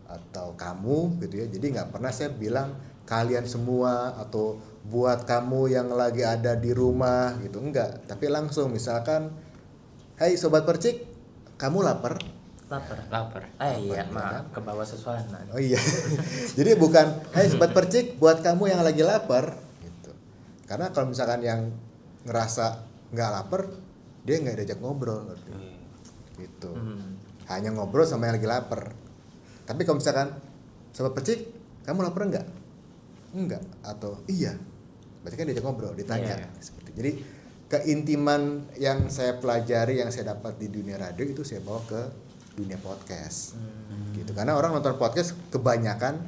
atau kamu gitu ya. Jadi nggak pernah saya bilang kalian semua atau buat kamu yang lagi ada di rumah gitu, enggak. Tapi langsung misalkan, hai sobat percik, kamu lapar? Lapar. Lapar, Iya, ya maaf ke bawah sesuatu. Oh iya. Jadi bukan, hai sobat percik, buat kamu yang lagi lapar gitu. Karena kalau misalkan yang ngerasa nggak lapar, dia nggak diajak ngobrol gitu. Hanya ngobrol sama yang lagi lapar. Tapi kalau misalkan sobat percik, kamu lapar enggak? Enggak. Atau iya. Berarti kan diajak ngobrol, ditanya. Iya. Seperti. Jadi keintiman yang saya pelajari, yang saya dapat di dunia radio itu saya bawa ke dunia podcast. Gitu. Karena orang nonton podcast kebanyakan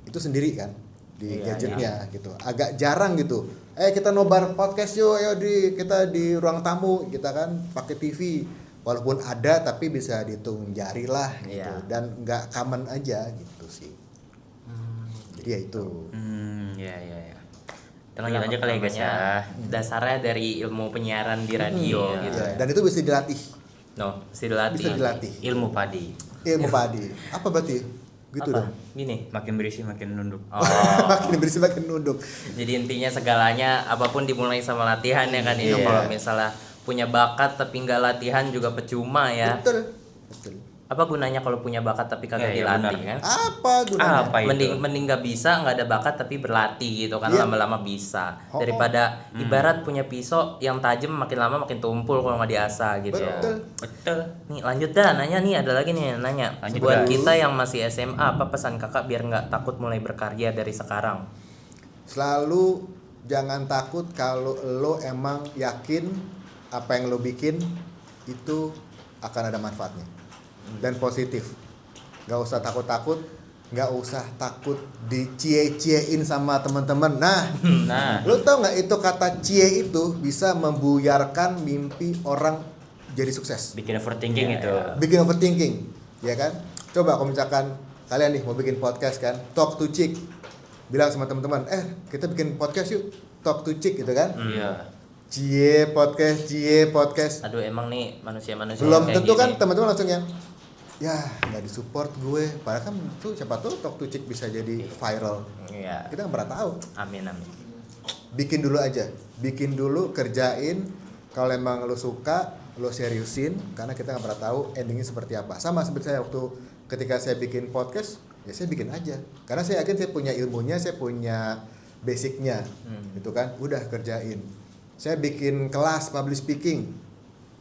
itu sendiri kan di Iya, gadgetnya gitu. Agak jarang gitu. Kita nobar podcast yuk, ayo kita di ruang tamu, kita kan pakai TV. Walaupun ada tapi bisa dihitung jari lah gitu. Iya. Dan nggak common aja gitu sih. Jadi ya itu. Ya. Kita lanjut aja kali ya guys ya. Dasarnya dari ilmu penyiaran di radio Iya. gitu. Dan itu bisa dilatih. Bisa dilatih. Bisa dilatih. Ilmu padi. Ilmu padi. Apa berarti? Gitu Apa? dong. Gini. Makin berisi makin nunduk. Oh. Makin bersih makin nunduk. Jadi intinya segalanya apapun dimulai sama latihan ya kan Nino. Iya. Kalau misalnya punya bakat tapi nggak latihan juga percuma ya. Betul. Apa gunanya kalau punya bakat tapi kagak Iya, dilatih benar. kan? Apa gunanya? Apa itu? Mending nggak bisa, nggak ada bakat tapi berlatih gitu kan, Iya. lama-lama bisa. Oh, Daripada ibarat punya pisau yang tajam makin lama makin tumpul kalau nggak diasah gitu. Betul. Betul. Nih lanjut dah, nanya nih, ada lagi nih nanya. Lanjut, Buat guys. kita yang masih SMA, apa pesan kakak biar nggak takut mulai berkarya dari sekarang? Selalu jangan takut kalau lo emang yakin apa yang lo bikin itu akan ada manfaatnya dan positif. Gak usah takut-takut, gak usah takut dicie-ciein sama teman-teman. Nah, Lo tau nggak itu kata cie itu bisa membuyarkan mimpi orang jadi sukses, bikin overthinking itu. bikin overthinking, ya kan? Coba kalau misalkan kalian nih mau bikin podcast kan, Talk to Chick, bilang sama teman-teman, kita bikin podcast yuk, Talk to Chick gitu kan? Iya. Cie podcast. Aduh emang nih manusia-manusia Belum kayak tentu gini. kan teman-teman langsung yang ya nggak disupport gue. Padahal kan tuh siapa tuh Talk to Chick bisa jadi viral. Iya. Kita nggak pernah tahu. Amin. Bikin dulu aja, bikin dulu, kerjain. Kalau emang lo suka, lo seriusin. Karena kita nggak pernah tahu endingnya seperti apa. Sama seperti saya waktu ketika saya bikin podcast, ya saya bikin aja. Karena saya yakin saya punya ilmunya, saya punya basicnya, gitu kan. Udah kerjain. Saya bikin kelas public speaking,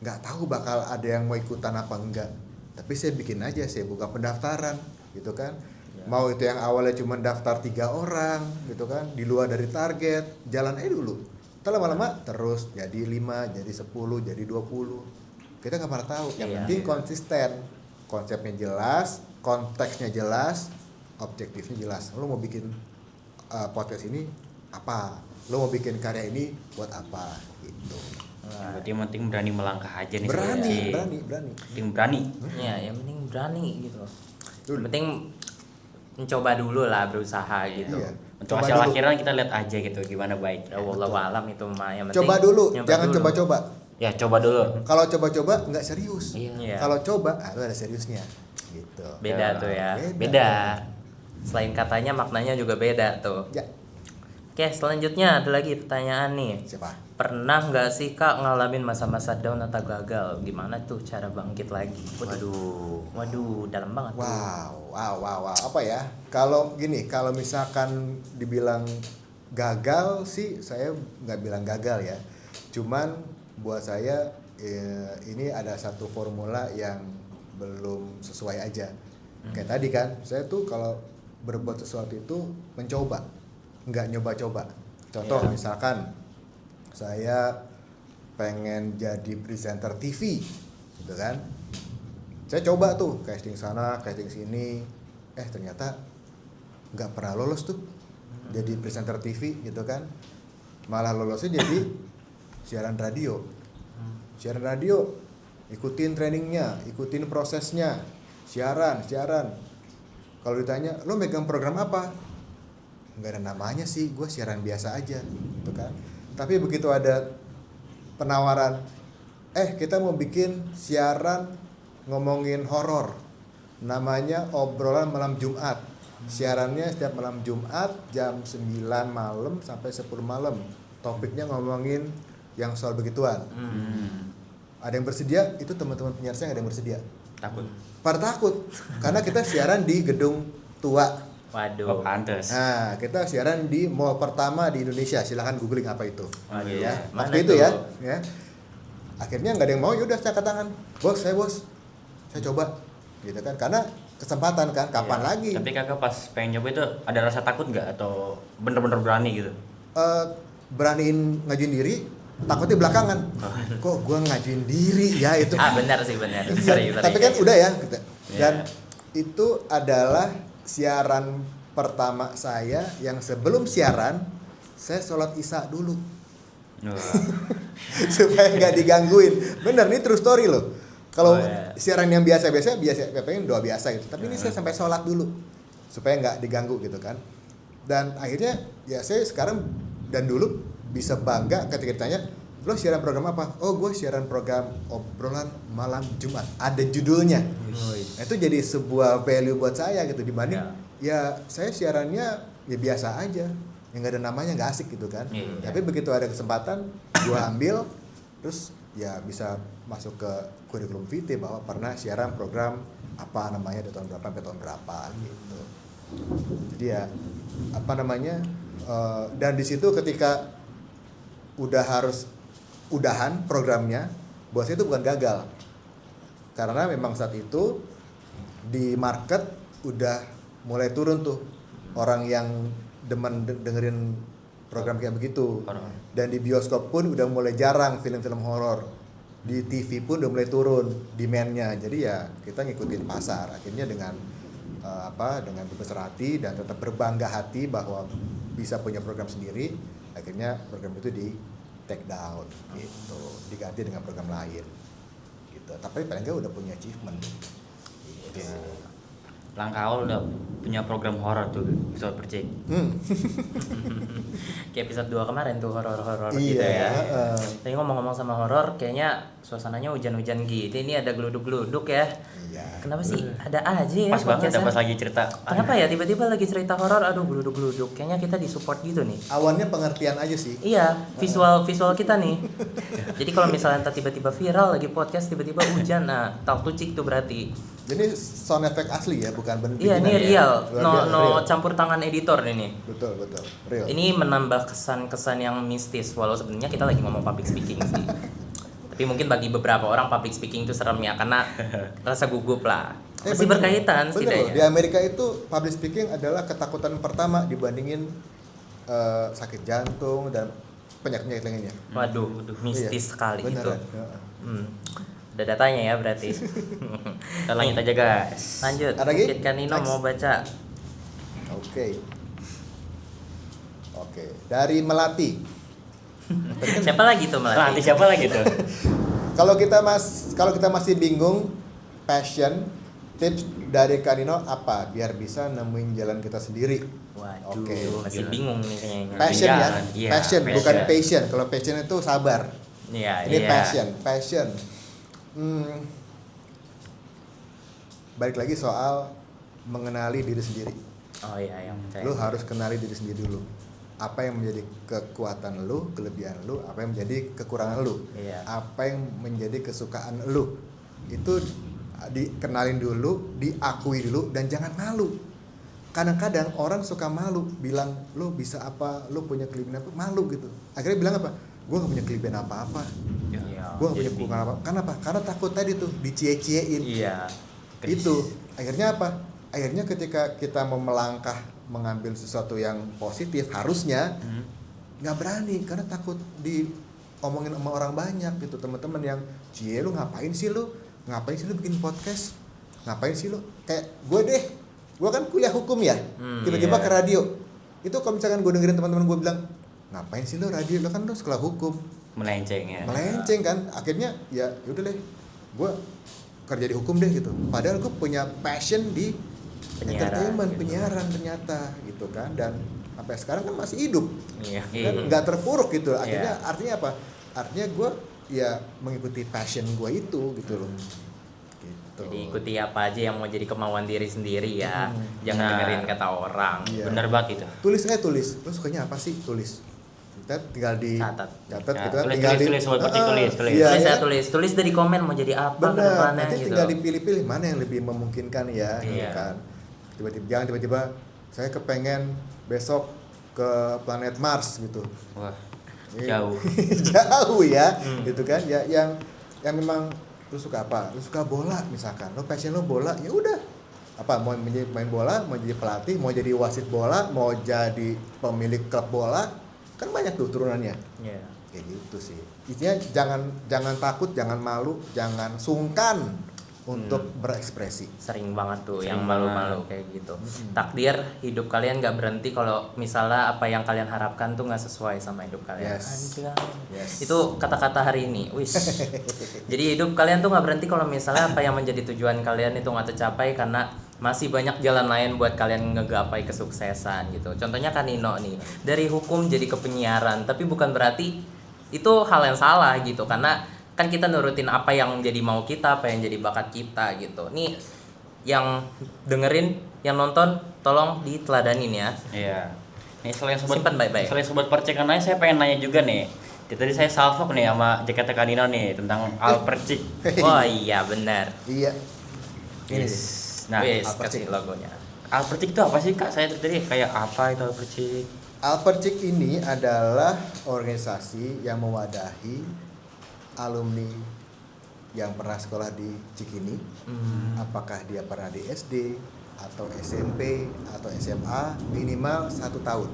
nggak tahu bakal ada yang mau ikutan apa enggak. Tapi saya bikin aja, saya buka pendaftaran, gitu kan. Mau itu yang awalnya cuma daftar 3 orang, gitu kan, di luar dari target, jalan aja dulu. Ntar lama-lama terus jadi 5, jadi 10, jadi 20. Kita nggak pernah tahu. Yang Iya. penting konsisten, konsepnya jelas, konteksnya jelas, objektifnya jelas. Lo mau bikin podcast ini apa? Lo mau bikin karya ini buat apa? Gitu. Berarti yang penting berani melangkah aja nih. Berani. Penting berani. Ya, yang penting berani gitu. Betul. Yang penting mencoba dulu lah, berusaha gitu. Iya. Untuk Coba hasil dulu. akhirnya kita lihat aja gitu gimana baik. Ya wallahu alam itu mah yang penting Coba dulu, nyoba jangan dulu. coba-coba. Ya coba dulu. Kalau coba-coba nggak serius. Iya. Kalau coba, itu ada seriusnya. Gitu. Beda tuh ya. Beda. Selain katanya maknanya juga beda tuh. Ya, Oke, selanjutnya ada lagi pertanyaan nih. siapa? Pernah nggak sih Kak ngalamin masa-masa down atau gagal? Gimana tuh cara bangkit lagi? Waduh, dalam banget tuh. Wow. Apa ya? Kalau gini, kalau misalkan dibilang gagal sih, saya nggak bilang gagal ya. Cuman buat saya ini ada satu formula yang belum sesuai aja. Kayak tadi kan, saya tuh kalau berbuat sesuatu itu mencoba, nggak nyoba-coba. Contoh misalkan saya pengen jadi presenter TV, gitu kan? Saya coba tuh casting sana, casting sini, ternyata nggak pernah lolos tuh jadi presenter TV, gitu kan? Malah lolosnya jadi siaran radio. Siaran radio, ikutin trainingnya, ikutin prosesnya, siaran. Kalau ditanya, lo megang program apa? Nggak ada namanya sih, gue siaran biasa aja, gitu kan. Tapi begitu ada penawaran, kita mau bikin siaran ngomongin horor, namanya Obrolan Malam Jumat. Siarannya setiap malam Jumat jam 9 malam sampai 10 malam. Topiknya ngomongin yang soal begituan. Ada yang bersedia? Itu teman-teman penyiar saya ada yang bersedia. Takut. Pada takut, karena kita siaran di gedung tua. Waduh. Pantes. Nah, kita siaran di mall pertama di Indonesia. Silahkan googling apa itu. Waduh. Ya, Mana waktu itu tuh? ya. Akhirnya nggak ada yang mau, yaudah saya angkat tangan. Bos, saya coba, gitu kan? Karena kesempatan kan, kapan lagi? Tapi kakak pas pengen nyoba itu ada rasa takut nggak atau bener-bener berani gitu? Beraniin ngajuin diri, takutnya belakangan. Kok gua ngajuin diri ya itu? Benar sih benar. Sorry. Tapi kan udah ya, gitu. Dan Yeah. itu adalah siaran pertama saya yang sebelum siaran saya sholat isya dulu supaya nggak digangguin. Bener nih true story loh. Kalau siaran yang biasa pengen doa biasa gitu. Tapi ini saya sampai sholat dulu supaya nggak diganggu gitu kan. Dan akhirnya ya saya sekarang dan dulu bisa bangga ketika ditanya, lo siaran program apa? Oh, gue siaran program Obrolan Malam Jumat. Ada judulnya. Nah, itu jadi sebuah value buat saya gitu dibanding ya saya siarannya ya biasa aja, yang nggak ada namanya, nggak asik gitu kan. Tapi begitu ada kesempatan, gue ambil, terus ya bisa masuk ke kurikulum vitae bahwa pernah siaran program apa namanya dari tahun berapa sampai tahun berapa gitu. Jadi ya apa namanya dan di situ ketika udah harus udahan programnya, buat saya itu bukan gagal, karena memang saat itu di market udah mulai turun tuh orang yang demen dengerin program kayak begitu. Dan di bioskop pun udah mulai jarang film-film horor, di TV pun udah mulai turun demand-nya. Jadi ya kita ngikutin pasar. Akhirnya dengan dengan berbesar hati dan tetap berbangga hati bahwa bisa punya program sendiri, akhirnya program itu di take down gitu, diganti dengan program lain gitu. Tapi paling nggak udah punya achievement gitu. Langkah awal udah punya program horor tuh, episode percik. Kayak episode 2 kemarin tuh horor-horor Iya, gitu ya. Tapi ngomong-ngomong sama horor, kayaknya suasananya hujan-hujan gitu. Ini ada geluduk-geluduk ya. Iya. Kenapa sih? Ada aja ya. Pas banget podcastnya. pas lagi cerita. Kenapa ya tiba-tiba lagi cerita horor, aduh geluduk-geluduk. Kayaknya kita disupport gitu nih. Awannya pengertian aja sih. Iya, visual kita nih. Jadi kalau misalnya ntar tiba-tiba viral lagi podcast tiba-tiba hujan, nah talk to chick tuh berarti. Jadi sound effect asli ya, bukan benar. Iya, ini real. Luar biasa, real. Campur tangan editor ini. Betul, real. Ini menambah kesan-kesan yang mistis, walau sebenarnya kita lagi ngomong public speaking sih. Tapi mungkin bagi beberapa orang public speaking itu serem ya, karena rasa gugup lah. Masih bener. berkaitan Bener loh. setidaknya. Di Amerika itu public speaking adalah ketakutan pertama dibandingin sakit jantung dan penyakit lainnya. Waduh, mistis sekali itu. Beneran. Ada datanya ya berarti. Kita lanjut aja guys. Lanjut. Ada lagi? Mungkin Kanino Next. mau baca. Oke. Dari Melati. Siapa lagi tuh Nanti melatih? siapa lagi tuh? Kalau kita masih bingung passion, tips dari Kanino apa biar bisa nemuin jalan kita sendiri? Waduh, Oke. masih bingung nih kayaknya. Passion ya, Jalan, iya, passion passion. bukan passion. Kalau passion itu sabar. Iya, Ini iya. passion. Balik lagi soal mengenali diri sendiri. Oh iya, yang percaya. Lu harus kenali diri sendiri dulu. Apa yang menjadi kekuatan lu, kelebihan lu, apa yang menjadi kekurangan lu, Iya. apa yang menjadi kesukaan lu. Itu dikenalin dulu, diakui dulu, dan jangan malu. Kadang-kadang orang suka malu, bilang lu bisa apa, lu punya kelebihan apa, malu gitu. Akhirnya bilang apa? Gua gak punya kelebihan apa-apa, Iya. gua gak punya Jadi kekurangan apa. Kenapa? Karena takut tadi tuh dicie-ciein. Iya. Itu akhirnya apa? Akhirnya ketika kita mau melangkah mengambil sesuatu yang positif, harusnya nggak berani karena takut diomongin sama orang banyak gitu, teman-teman yang cie lu ngapain sih lu bikin podcast, ngapain sih lu, kayak gue kan kuliah hukum ya, tiba-tiba iya. ke radio. Itu kalau misalkan gue dengerin teman-teman gue bilang ngapain sih lu radio, lu kan lu sekolah hukum, Melenceng ya. melenceng kan. Akhirnya ya udah deh, gue kerja di hukum deh gitu, padahal gue punya passion di Penyiaran, entertainment, gitu. penyiaran ternyata gitu kan, dan sampai sekarang kan masih hidup Iya. kan, nggak terpuruk gitu. Akhirnya Iya. artinya apa, artinya gue ya mengikuti passion gue itu gitu loh gitu. Jadi ikuti apa aja yang mau jadi kemauan diri sendiri ya. Jangan Nah. dengerin kata orang. Iya. Bener banget itu. tulis lu sukanya apa sih, tulis, kita tinggal di Catat. gitu kan, Tulis, tinggal tulis, buat percik, tulis. iya, Tulis iya. ya, tulis dari komen mau jadi apa ke Bener, depannya nanti gitu. tinggal dipilih-pilih mana yang lebih memungkinkan ya, gitu Iya. kan. Jangan tiba-tiba saya kepengen besok ke planet Mars gitu. Wah, Iya. jauh. Jauh ya, gitu kan. Ya yang memang lu suka apa? Lu suka bola misalkan. Lu passion lu bola, ya udah. Apa mau menjadi main bola, mau jadi pelatih, mau jadi wasit bola, mau jadi pemilik klub bola, kan banyak tuh turunannya. Iya. Kayak gitu sih. Intinya jangan takut, jangan malu, jangan sungkan untuk berekspresi. Sering banget tuh Sering yang malu-malu kayak gitu. Takdir hidup kalian gak berhenti kalau misalnya apa yang kalian harapkan tuh gak sesuai sama hidup kalian. Yes. Anjay. Yes. Itu kata-kata hari ini. Wis. Jadi hidup kalian tuh gak berhenti kalau misalnya apa yang menjadi tujuan kalian itu gak tercapai karena masih banyak jalan lain buat kalian ngegapai kesuksesan gitu. Contohnya Kanino nih, dari hukum jadi ke penyiaran, tapi bukan berarti itu hal yang salah gitu, karena kan kita nurutin apa yang jadi mau kita, apa yang jadi bakat kita gitu. Nih yang dengerin, yang nonton, tolong diteladanin ya. Iya. Nih selain sobat, Simpan baik-baik. selain sobat percikan lain, saya pengen nanya juga nih. Tadi saya salvok nih sama JKT Kanino nih tentang Alpercik. Oh iya benar. Iya. Ini Yes. nih. Nah, Wis, Alpercik. kasih logonya. Alpercik itu apa sih Kak? Saya tadi kayak apa itu Alpercik? Alpercik ini adalah organisasi yang mewadahi alumni yang pernah sekolah di Cikini. Apakah dia pernah di SD atau SMP atau SMA, minimal 1 tahun.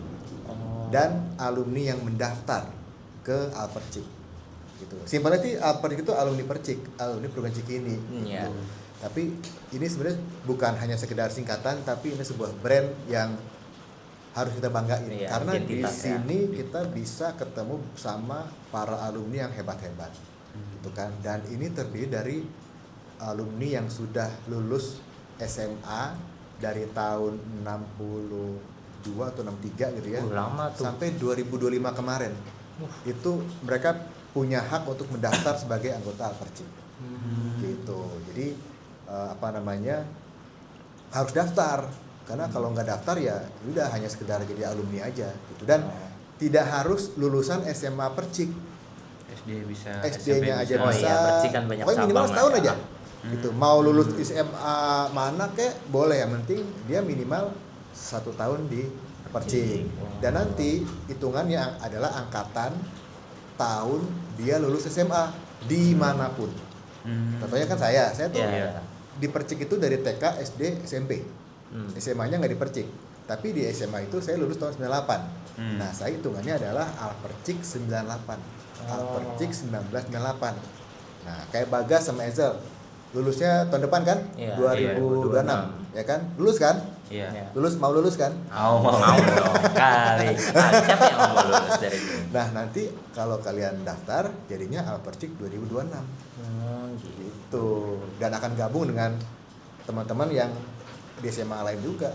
Dan alumni yang mendaftar ke Alpercik gitu. Simpelnya sih Alpercik itu alumni Percik, alumni program Cikini gitu. Iya. Tapi ini sebenarnya bukan hanya sekedar singkatan, tapi ini sebuah brand yang harus kita banggain. Iya, Karena di identitas ya. sini kita bisa ketemu sama para alumni yang hebat-hebat gitu kan. Dan ini terdiri dari alumni yang sudah lulus SMA dari tahun 62 atau 63 gitu ya, Lama tuh. sampai 2025 kemarin. Itu mereka punya hak untuk mendaftar sebagai anggota Alpercik gitu. Jadi harus daftar, karena kalau nggak daftar ya udah hanya sekedar jadi alumni aja gitu. Dan tidak harus lulusan SMA Percik, SD bisa. SD-nya aja Oh bisa. iya, Percik kan banyak Pokoknya minimal cabang setahun lah ya. aja gitu. Mau lulus SMA mana kek boleh, yang penting dia minimal 1 tahun di Percik. Dan nanti hitungannya adalah angkatan tahun dia lulus SMA dimanapun. Contohnya kan saya tuh Iya. di Percik itu dari TK, SD, SMP. SMA-nya nggak di Percik, tapi di SMA itu saya lulus tahun 98. Nah, saya hitungannya adalah Alpercik 98. Alpercik 1998. Nah, kayak Bagas sama Ezel. lulusnya tahun depan kan? Iya, 2026 ya kan? Lulus kan? Iya. Iya. Mau lulus kan? Mau dong kali. Ah, siapa yang mau lulus dari itu? Nah, nanti kalau kalian daftar jadinya Alpercik 2026 Gitu. gitu. Dan akan gabung dengan teman-teman yang di SMA lain juga.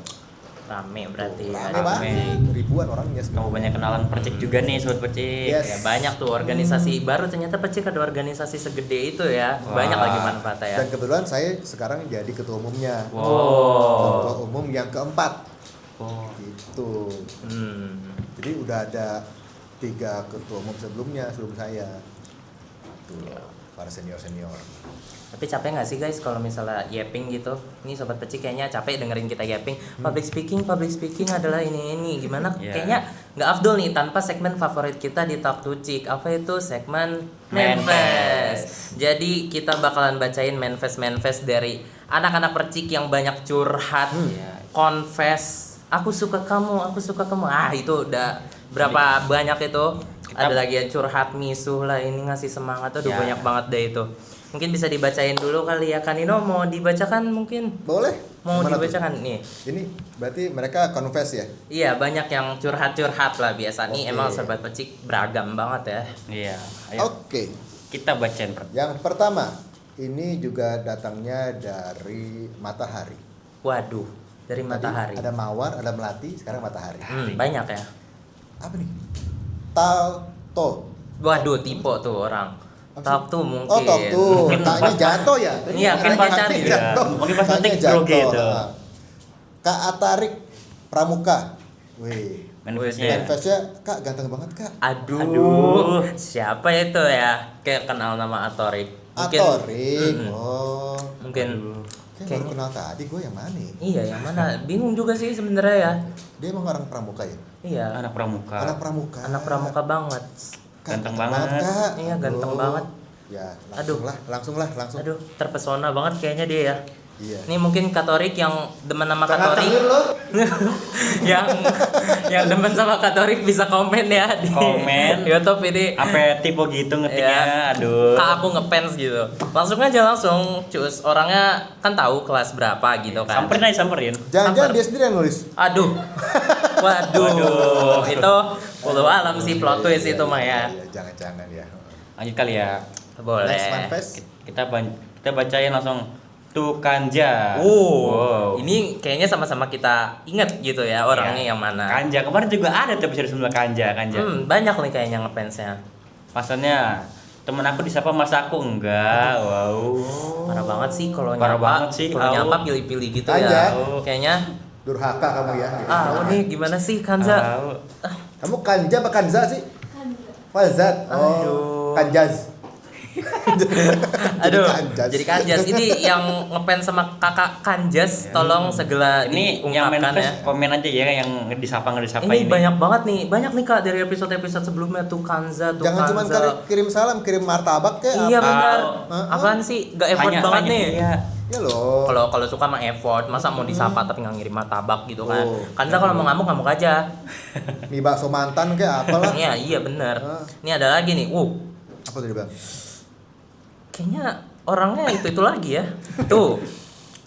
Rame berarti ya. Rame banget, ribuan orangnya Kamu banyak kenalan percik juga nih sobat percik. Yes. Ya banyak tuh organisasi baru, ternyata Percik ada organisasi segede itu ya. Banyak Wah. lagi manfaatnya ya. Dan kebetulan saya sekarang jadi ketua umumnya. Wow. Ketua umum yang keempat. Oh. Gitu. Jadi udah ada 3 ketua umum sebelumnya sebelum saya. Tuh, para senior-senior. Tapi capek nggak sih guys kalau misalnya yapping gitu? Ini sobat Percik kayaknya capek dengerin kita yapping. Public speaking adalah ini gimana? Yeah. Kayaknya nggak afdol nih tanpa segmen favorit kita di Talk to Cik. Apa itu segmen Manifest? Jadi kita bakalan bacain manifest dari anak-anak Percik yang banyak curhat, confess. Aku suka kamu. Ah itu udah berapa banyak itu? Ada lagi yang curhat misuh lah, ini ngasih semangat tuh udah Ya. banyak banget deh itu. Mungkin bisa dibacain dulu kali ya Kanino, mau dibacakan mungkin? Boleh? Mau Gimana tuh? dibacakan nih. Ini berarti mereka confess ya? Iya, banyak yang curhat-curhat lah biasa nih. Oke. Emang sobat Percik beragam banget ya. Iya. Ayo Oke. kita bacain Yang pertama, ini juga datangnya dari Matahari. Waduh, dari Tadi Matahari. ada Mawar, ada Melati, sekarang Matahari. Banyak ya. Apa nih? Talto. Waduh, tipe tuh orang. Apa sih? Talk tuh mungkin. Oh, talk tuh. Taknya jatuh ya? Iya, kan Taknya pacar ya. jatuh. Mungkin pas Taknya ngetik jatuh. grogi itu. Kak Atarik Pramuka. Wih. manifestnya. Manifestnya, Kak ganteng banget, Kak. Aduh, siapa itu ya? Kayak kenal nama Atorik. Atorik. Mm-mm. Oh. Mungkin Kayak baru kenal tadi, gue yang mana? Ya? iya, yang mana? Bingung juga sih sebenarnya ya. Dia emang orang Pramuka ya? Iya, Anak pramuka. Anak Pramuka. anak pramuka banget. Kak, Ganteng banget. Kak. Iya, ganteng Aduh. banget. Ya, Aduh. langsung lah. Aduh, terpesona banget kayaknya dia ya. Iya. Ini mungkin Katorik yang demen sama Jangan Katorik. cengir lo. yang demen sama Katorik bisa komen ya di Komen. YouTube ini. Apa tipe gitu ngetiknya? Aduh. Kak aku ngefans gitu. Langsung cus. Orangnya kan tahu kelas berapa gitu kan. Samperin. Jangan-jangan dia sendiri yang nulis. Aduh. Waduh. Itu puluh alam sih plot twist itu mah ya. Iya, jangan-jangan ya. Lanjut kali ya. Boleh. Next manifest. Kita bacain langsung tuh Kanja. Wow. Ini kayaknya sama-sama kita ingat gitu ya orangnya Iya. yang mana. Kanja kemarin juga ada tuh episode sebelum Kanja. Banyak nih kayaknya ngefansnya. Pasalnya temen aku disapa mas aku enggak. Wow. Parah banget sih kalau Parah nyapa. banget sih, Kalau au. nyapa pilih-pilih gitu Kanja. ya. Kayaknya Durhaka kamu ya. Gitu. ini gimana sih Kanza? Tahu. Kamu Kanja apa Kanza sih? Fazat. Oh, Kanjaz. Aduh, Kanjas. jadi Kanjas ini yang ngefans sama kakak Kanjas, tolong segera Ini yang diungkapkan ya. manifest komen aja ya yang disapa Ini banyak banget nih, banyak nih Kak dari episode-episode sebelumnya tuh Kanza, tuh Jangan cuma Kanza. kirim salam, kirim martabak kayak Iya apa? benar. Ah. Apaan sih? Gak effort banget nih. Iya. Ya loh. Kalau suka mah effort, masa mau disapa tapi nggak ngirim martabak gitu kan. Oh. Kanza kalau mau ngamuk aja. Mie bakso mantan kayak apalah. Iya bener. Ah. Ini ada lagi nih. Apa tuh dia bilang? Kayaknya orangnya itu lagi ya. Tuh.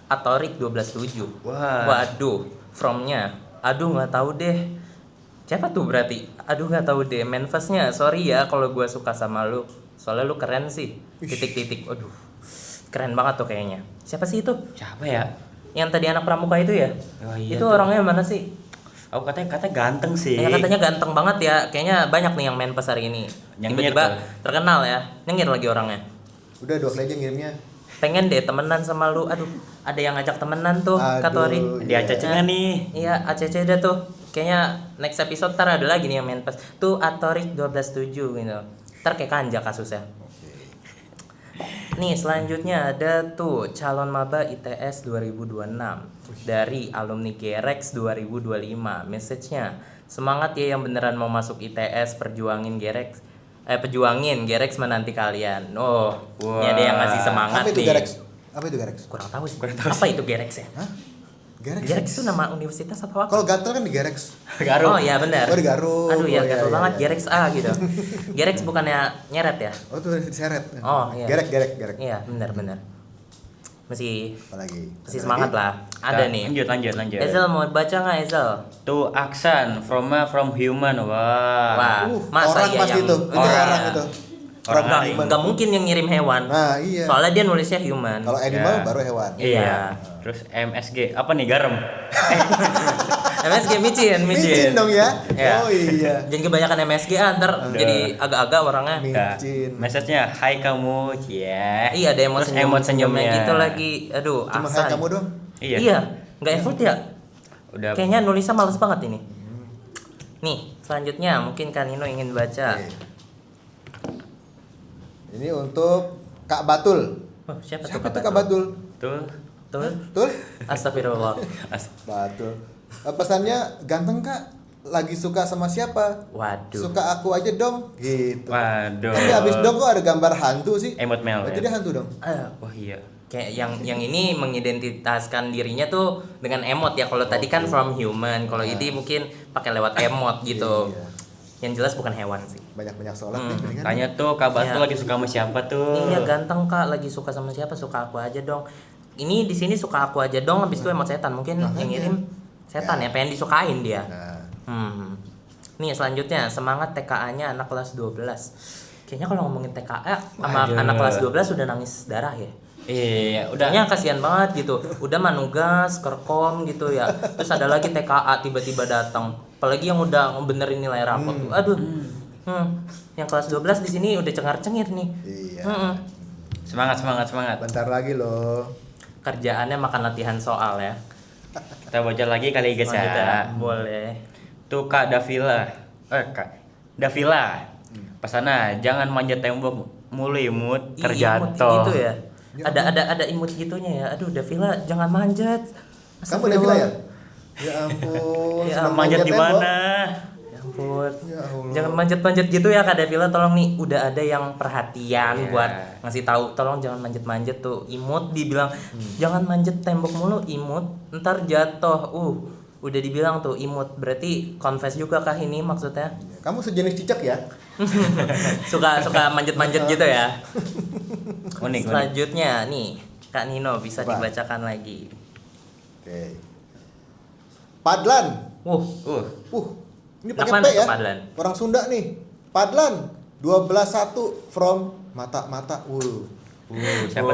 Atorik 12.7. Wah. Waduh, from-nya. Aduh nggak tahu deh. Siapa tuh berarti? Aduh nggak tahu deh. Manifestnya, sorry ya kalau gue suka sama lu. Soalnya lu keren sih. Titik-titik. Aduh, keren banget tuh kayaknya. Siapa sih itu? Siapa ya? Yang tadi anak pramuka itu ya? Oh, iya itu tuh. orangnya mana sih? Aku katanya ganteng sih. Ya katanya ganteng banget ya. Kayaknya banyak nih yang main pas hari ini. Nyengir Tiba-tiba tuh. terkenal ya. Nyengir lagi orangnya. Udah 2 aja ngirimnya. Pengen deh temenan sama lu. Aduh, ada yang ngajak temenan tuh, Katori. Di ACC-nya nih. Iya, ACC ada tuh. Kayaknya next episode ntar ada lagi nih yang main pas. Tuh Atorik 12.7 gitu. Ntar kayak Kanja kasusnya. Nih selanjutnya ada tuh calon maba ITS 2026 dari alumni Gerex 2025. Message-nya, semangat ya yang beneran mau masuk ITS, perjuangin Gerex menanti kalian. Oh, ini ada yang ngasih semangat Apa itu nih. Gerex? Apa itu Gerex? Kurang tahu sih. Apa itu Gerex ya? Hah? Gerex? Gerex itu nama universitas atau apa? Kalau gatel kan di Gerex. Oh iya benar. Oh, di Garut. Aduh ya Oh, iya, gatel iya, banget iya. Gerex A gitu. Gerex bukannya nyeret ya? Oh tuh diseret. Oh, iya. Gerek. Iya benar. Apalagi? masih semangat lah. Ada nih. Lanjut. Ezel mau baca nggak Ezel? To Aksan from human. Wah, masa orang iya pasti yang itu orang. orang itu. Orang From lain. human. nggak mungkin yang ngirim hewan. Nah, iya. Soalnya dia nulisnya human. Kalau animal Ya. baru hewan. Iya. Terus MSG apa nih garam? MSG micin. Micin dong ya. Ya. Oh iya. Jangan kebanyakan MSG ntar jadi agak-agak orangnya. Micin. Message-nya hai kamu, ya. Iya, ada emot Terus senyum emot senyumnya senyumnya gitu lagi. Aduh, Cuma Aksan. kayak kamu dong. Iya. Nggak effort ya? Udah. Kayaknya nulisnya males banget ini. Nih, selanjutnya mungkin Kanino ingin baca. Oke. Ini untuk Kak Batul. Oh, siapa Siapa tuh tuh Kak Batul? Tuh. Tuh. Betul? Astagfirullah. Batul. Pesannya ganteng Kak. Lagi suka sama siapa? Waduh. Suka aku aja dong. Gitu. Waduh. Tapi abis dong kok ada gambar hantu sih. Emot Mel. Berarti Ya? dia hantu dong. Wah iya. Kayak yang ini mengidentitaskan dirinya tuh dengan emot ya. Kalau tadi kan from human, kalau ini mungkin pakai lewat emot gitu. Iya. Yang jelas bukan hewan sih. Banyak-banyak sholat nih mendingan. Tanya tuh Kak Batu Iya. lagi suka sama siapa tuh? Iya ganteng Kak, lagi suka sama siapa? Suka aku aja dong. Ini di sini suka aku aja dong, habis itu emot setan. Mungkin Makanya. yang ngirim setan ya, pengen disukain dia. Nah, Nih selanjutnya, semangat TKA-nya anak kelas 12. Kayaknya kalau ngomongin TKA sama Waduh. anak kelas 12 udah nangis darah ya. Iya, udah. Kayaknya kasihan banget gitu. Udah manugas, kerkom gitu ya. Terus ada lagi TKA tiba-tiba datang. Apalagi yang udah benerin nilai rapot tuh. Aduh. Yang kelas 12 di sini udah cengar-cengir nih. iya. Semangat. Bentar lagi loh. Kerjaannya makan latihan soal ya. Kita baca lagi kali guys Lanjut ya. Boleh. Tuh Kak Davila. Kak Davila. Pesana, jangan manjat tembok mulu imut, Imut terjatuh. gitu ya. Ada imut gitunya ya. Aduh, Davila jangan manjat. Kamu Devila ya? Ya ampun. Ya, senang Manjat di tembok. mana? Ya ampun. Ya Allah. Jangan manjat-manjat gitu ya Kak Davila, tolong nih udah ada yang perhatian Iya. buat ngasih tahu, tolong jangan manjat-manjat tuh. Imut dibilang jangan manjat tembok mulu, imut ntar jatuh. Udah dibilang tuh imut, berarti confess juga kah ini maksudnya? Kamu sejenis cicak ya? suka manjat-manjat gitu ya. Unik. Selanjutnya nih Kak Nino bisa Apa? dibacakan lagi. Oke. Padlan. Ini pakai Apaan P tuh ya? Padlan? Orang Sunda nih. Padlan 12-1 from mata-mata. Siapa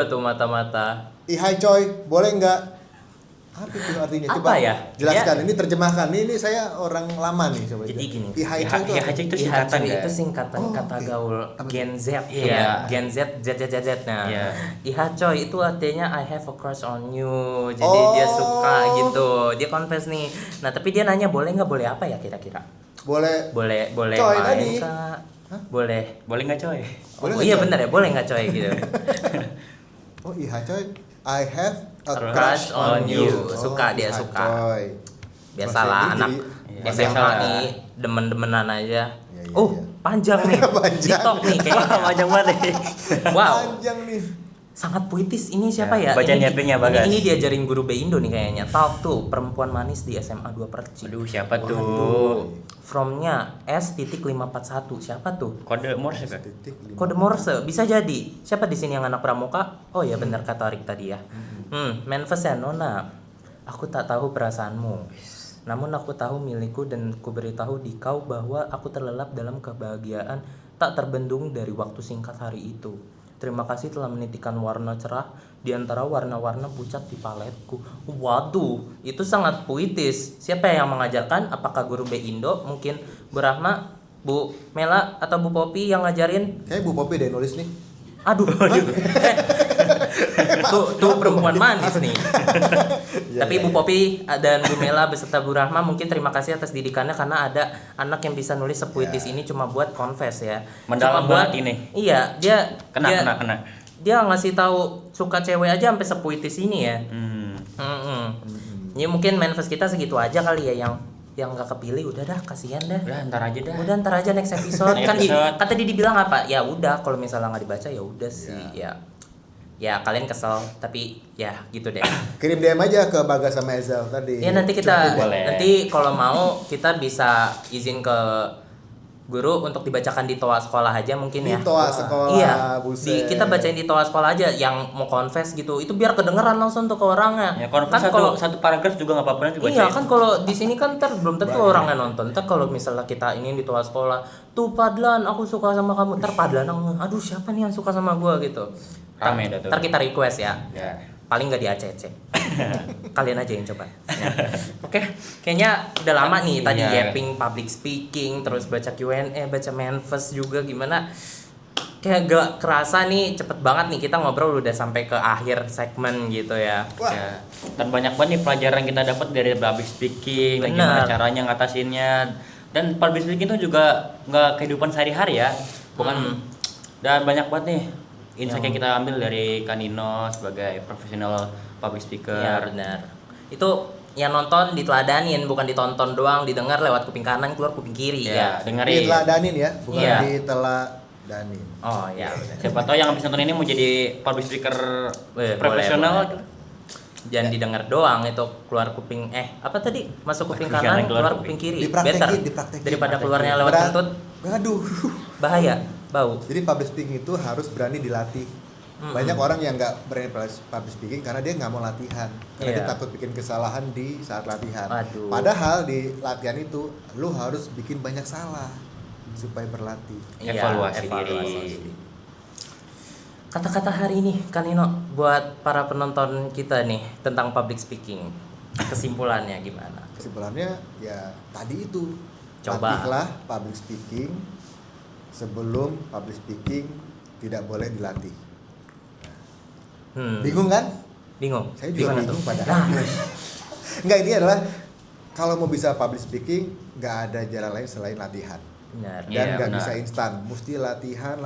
tuh? Mata-mata? Ihai coy, boleh nggak? Apa itu artinya? Apa Coba ya? jelaskan. Ini terjemahkan. Ini saya orang lama nih coba. Jadi gini. Ihai coy itu apa? Ihai itu singkatan IHC ya? itu singkatan Oh, kata oke. gaul Apa Gen Z Iya. ya. Gen Z Z. Nah, Iya. IHC itu artinya I have a crush on you. Jadi Oh. dia suka gitu. Dia confess nih. Nah, tapi dia nanya boleh nggak, boleh apa ya kira-kira? Boleh. Boleh Coy main tadi. Kak? Boleh. Boleh nggak coy? Boleh Oh nggak, iya coy? benar ya, boleh nggak coy gitu. Oh ihai coy. I have a Crush on you. Oh, Suka dia, ihai suka. coy. Biasalah Mas anak Randy jadi- SMA biasalah. nih demen-demenan aja. Iya, iya, Oh, iya. panjang nih. Panjang. TikTok nih kayaknya. Panjang banget nih. Wow. Panjang nih. Sangat puitis. Ini siapa Ya, ya? bacaan Ini- nyetingnya, Bagas. Ini diajarin guru B Indo nih kayaknya. Talk tuh perempuan manis di SMA 2 Perci. Aduh, siapa Waduh. tuh? From-nya S.541. Siapa tuh? Kode Morse kan? Titik lima. Kode Morse bisa jadi. Siapa di sini yang anak pramuka? Oh ya benar kata Arik tadi ya. Manifest ya Nona. Aku tak tahu perasaanmu. Namun aku tahu milikku dan ku beritahu di kau bahwa aku terlelap dalam kebahagiaan tak terbendung dari waktu singkat hari itu. Terima kasih telah menitikan warna cerah di antara warna-warna pucat di paletku. Waduh, itu sangat puitis. Siapa yang mengajarkan? Apakah guru B Indo? Mungkin Bu Rahma, Bu Mela, atau Bu Popi yang ngajarin? Kayak Bu Popi deh nulis nih. Aduh. tuh perempuan manis nih. Tapi Bu Popi dan Bu Mela beserta Bu Rahma mungkin terima kasih atas didikannya karena ada anak yang bisa nulis sepuitis ini cuma buat confess ya. Mendalam Cuma buat banget ini. Iya, dia Kena. dia ngasih tahu suka cewek aja sampai sepuitis ini ya. Ya mungkin manifest kita segitu aja kali ya yang nggak kepilih udah dah kasihan dah. Udah ntar aja dah. Udah ntar aja next episode kan Episode. kata dia dibilang apa ya udah kalau misalnya nggak dibaca ya udah sih ya kalian kesel tapi ya gitu deh. Kirim DM aja ke Bagas sama Ezel tadi. Ya nanti kita Cukup boleh. nanti kalau mau kita bisa izin ke Guru untuk dibacakan di toa sekolah aja mungkin ya. Di toa sekolah, Iya. buset. Kita bacain di toa sekolah aja yang mau confess gitu. Itu biar kedengeran langsung tuh ke orangnya. Ya kalau Kan kalau satu paragraf juga nggak apa-apa juga. iya kan kalau di sini kan belum tentu orangnya nonton. Kalau misalnya kita ini di toa sekolah, tuh Padlan aku suka sama kamu. Padlan, aduh siapa nih yang suka sama gua gitu. Rame dah tuh. Ntar kita request ya. Ya. Paling nggak di ACC. Kalian aja yang coba. Ya. Oke, kayaknya udah lama nih tadi Iya. yapping, public speaking, terus baca Q&A, baca manifest juga gimana. Kayak gak kerasa nih cepet banget nih kita ngobrol udah sampai ke akhir segmen gitu ya. Wah. Ya. Dan banyak banget nih pelajaran yang kita dapat dari public speaking, dan Bener. gimana caranya ngatasinnya. Dan public speaking itu juga nggak kehidupan sehari-hari ya, bukan. Dan banyak banget nih insight yang kita ambil dari Kanino sebagai profesional public speaker. Iya benar. Itu yang nonton diteladanin, bukan ditonton doang, didengar lewat kuping kanan keluar kuping kiri ya. Dengerin. Diteladanin ya, bukan Iya. diteladanin. Oh ya. benar. Siapa tahu yang habis nonton ini mau jadi public speaker Boleh, profesional. boleh. Jangan didengar doang itu keluar kuping apa tadi masuk kuping Kuping kanan kanan, keluar keluar kuping kiri. Dipraktekin, Better dipraktekin. daripada keluarnya lewat Berat. kentut Aduh. bahaya bau. Jadi public speaking itu harus berani dilatih. Banyak orang yang nggak berani public speaking karena dia nggak mau latihan, karena dia Iya. takut bikin kesalahan di saat latihan. Aduh. Padahal di latihan itu lu harus bikin banyak salah supaya berlatih. Evaluasi diri. Kata-kata hari ini Kanino buat para penonton kita nih tentang public speaking. Kesimpulannya gimana? Kesimpulannya ya tadi itu, Coba. latihlah public speaking sebelum public speaking tidak boleh dilatih. Bingung kan? Bingung. Saya juga Gimana bingung tuh? padahal. Enggak, ini adalah kalau mau bisa public speaking nggak ada jalan lain selain latihan. Benar. Dan Iya, nggak benar. bisa instan, mesti latihan.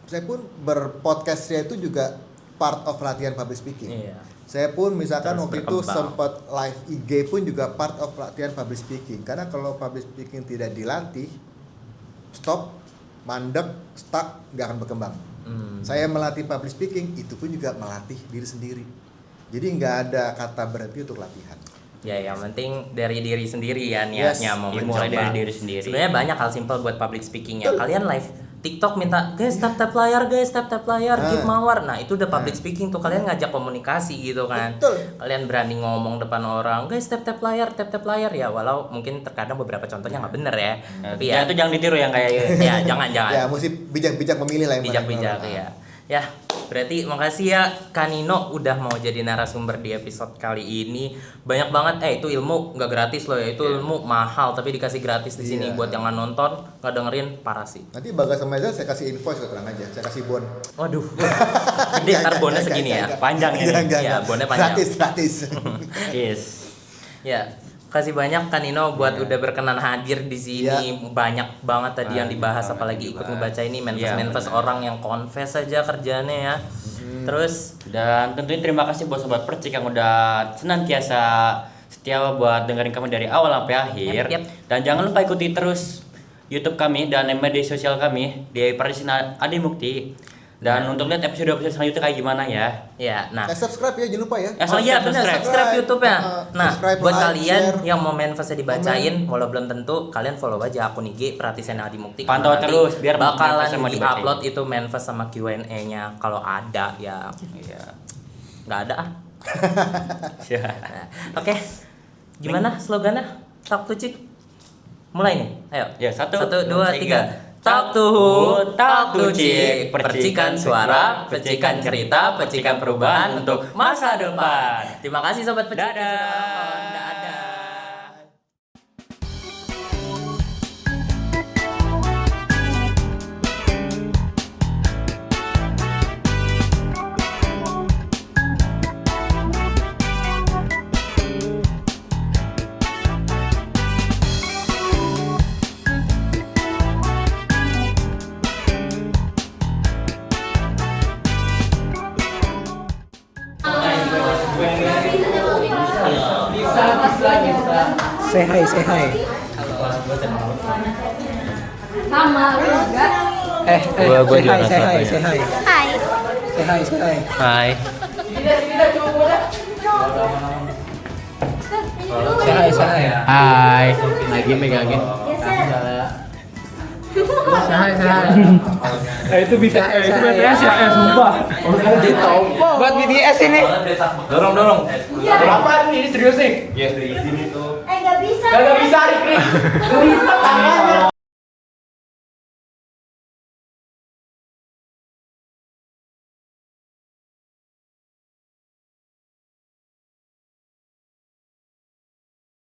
Saya pun berpodcastnya itu juga part of latihan public speaking. Iya. Saya pun misalkan Terus waktu itu berkembang. sempat live IG pun juga part of latihan public speaking. Karena kalau public speaking tidak dilatih, stop, mandek, stuck, nggak akan berkembang. Saya melatih public speaking itu pun juga melatih diri sendiri. Jadi nggak ada kata berhenti untuk latihan. Ya, yang penting dari diri sendiri ya niatnya Yes, mau dimulai mencoba. dari diri sendiri. Sebenarnya banyak hal simpel buat public speakingnya. Kalian live TikTok minta guys tap layar, give mawar. Nah itu udah public speaking tuh, kalian ngajak komunikasi gitu kan. Betul. Kalian berani ngomong depan orang, guys tap layar ya. Walau mungkin terkadang beberapa contohnya nggak bener ya. Tapi Ya itu jangan ditiru yang kayak ya jangan. Ya mesti bijak-bijak memilih lah yang Bijak-bijak mana. ya. Ya, berarti makasih ya Kanino udah mau jadi narasumber di episode kali ini. Banyak banget itu ilmu nggak gratis loh ya. Itu ilmu mahal tapi dikasih gratis di sini Iya. buat yang nggak nonton, nggak dengerin parah sih. Nanti Bagas sama Eza saya kasih invoice, tenang aja, saya kasih bon. Waduh. Gede ntar bonnya segini ya. Panjang ini. Iya, bonnya panjang. Gratis. Yes. Ya, kasih banyak Kanino buat udah berkenan hadir di sini. Iya. Banyak banget tadi yang Banyak dibahas banget apalagi yang ikut dibahas. ngebaca ini Iya, manifest benar. orang yang confess aja kerjaannya ya. Terus Dan tentunya terima kasih buat Sobat Percik yang udah senantiasa setia buat dengerin kami dari awal sampai akhir. Yap. Dan jangan lupa ikuti terus YouTube kami dan media sosial kami di Parisina Adi Mukti. Dan untuk lihat episode selanjutnya kayak gimana ya. ya, nah Subscribe ya, jangan lupa ya. Eh, Oh iya benar, subscribe YouTube-nya. Nah, Subscribe, buat like, kalian share, yang mau manifestnya dibacain, walau belum tentu, kalian follow aja akun IG Pratisena Adi Mukti. Pantau Karena nanti terus, biar bakalan manifestnya mau dibacain. di-upload itu manifest sama Q&A-nya kalau ada ya. Iya. Nggak ada ah. Nah, Oke. Gimana slogannya? Talk to Cik. Mulai nih. Ayo. Ya, satu, dua, tiga. tiga. Talk to who? Talk to Cik. Percikan suara, percikan cerita, percikan perubahan untuk masa depan. Terima kasih sobat Percik. Dadah. Dadah. Say hi, say hi. Sama lu juga. Gua Say hi, Jonas say hi, Raffanya. say hi. Hai. Say hi, say hi. Hai. Say hi, say hi. Hai. Lagi megangin. Geser. Say hi, say hi. Itu BTS ya, sumpah. Buat BTS ini. Dorong. Apa ini serius nih? Nggak bisa. Gak bisa, Rikri.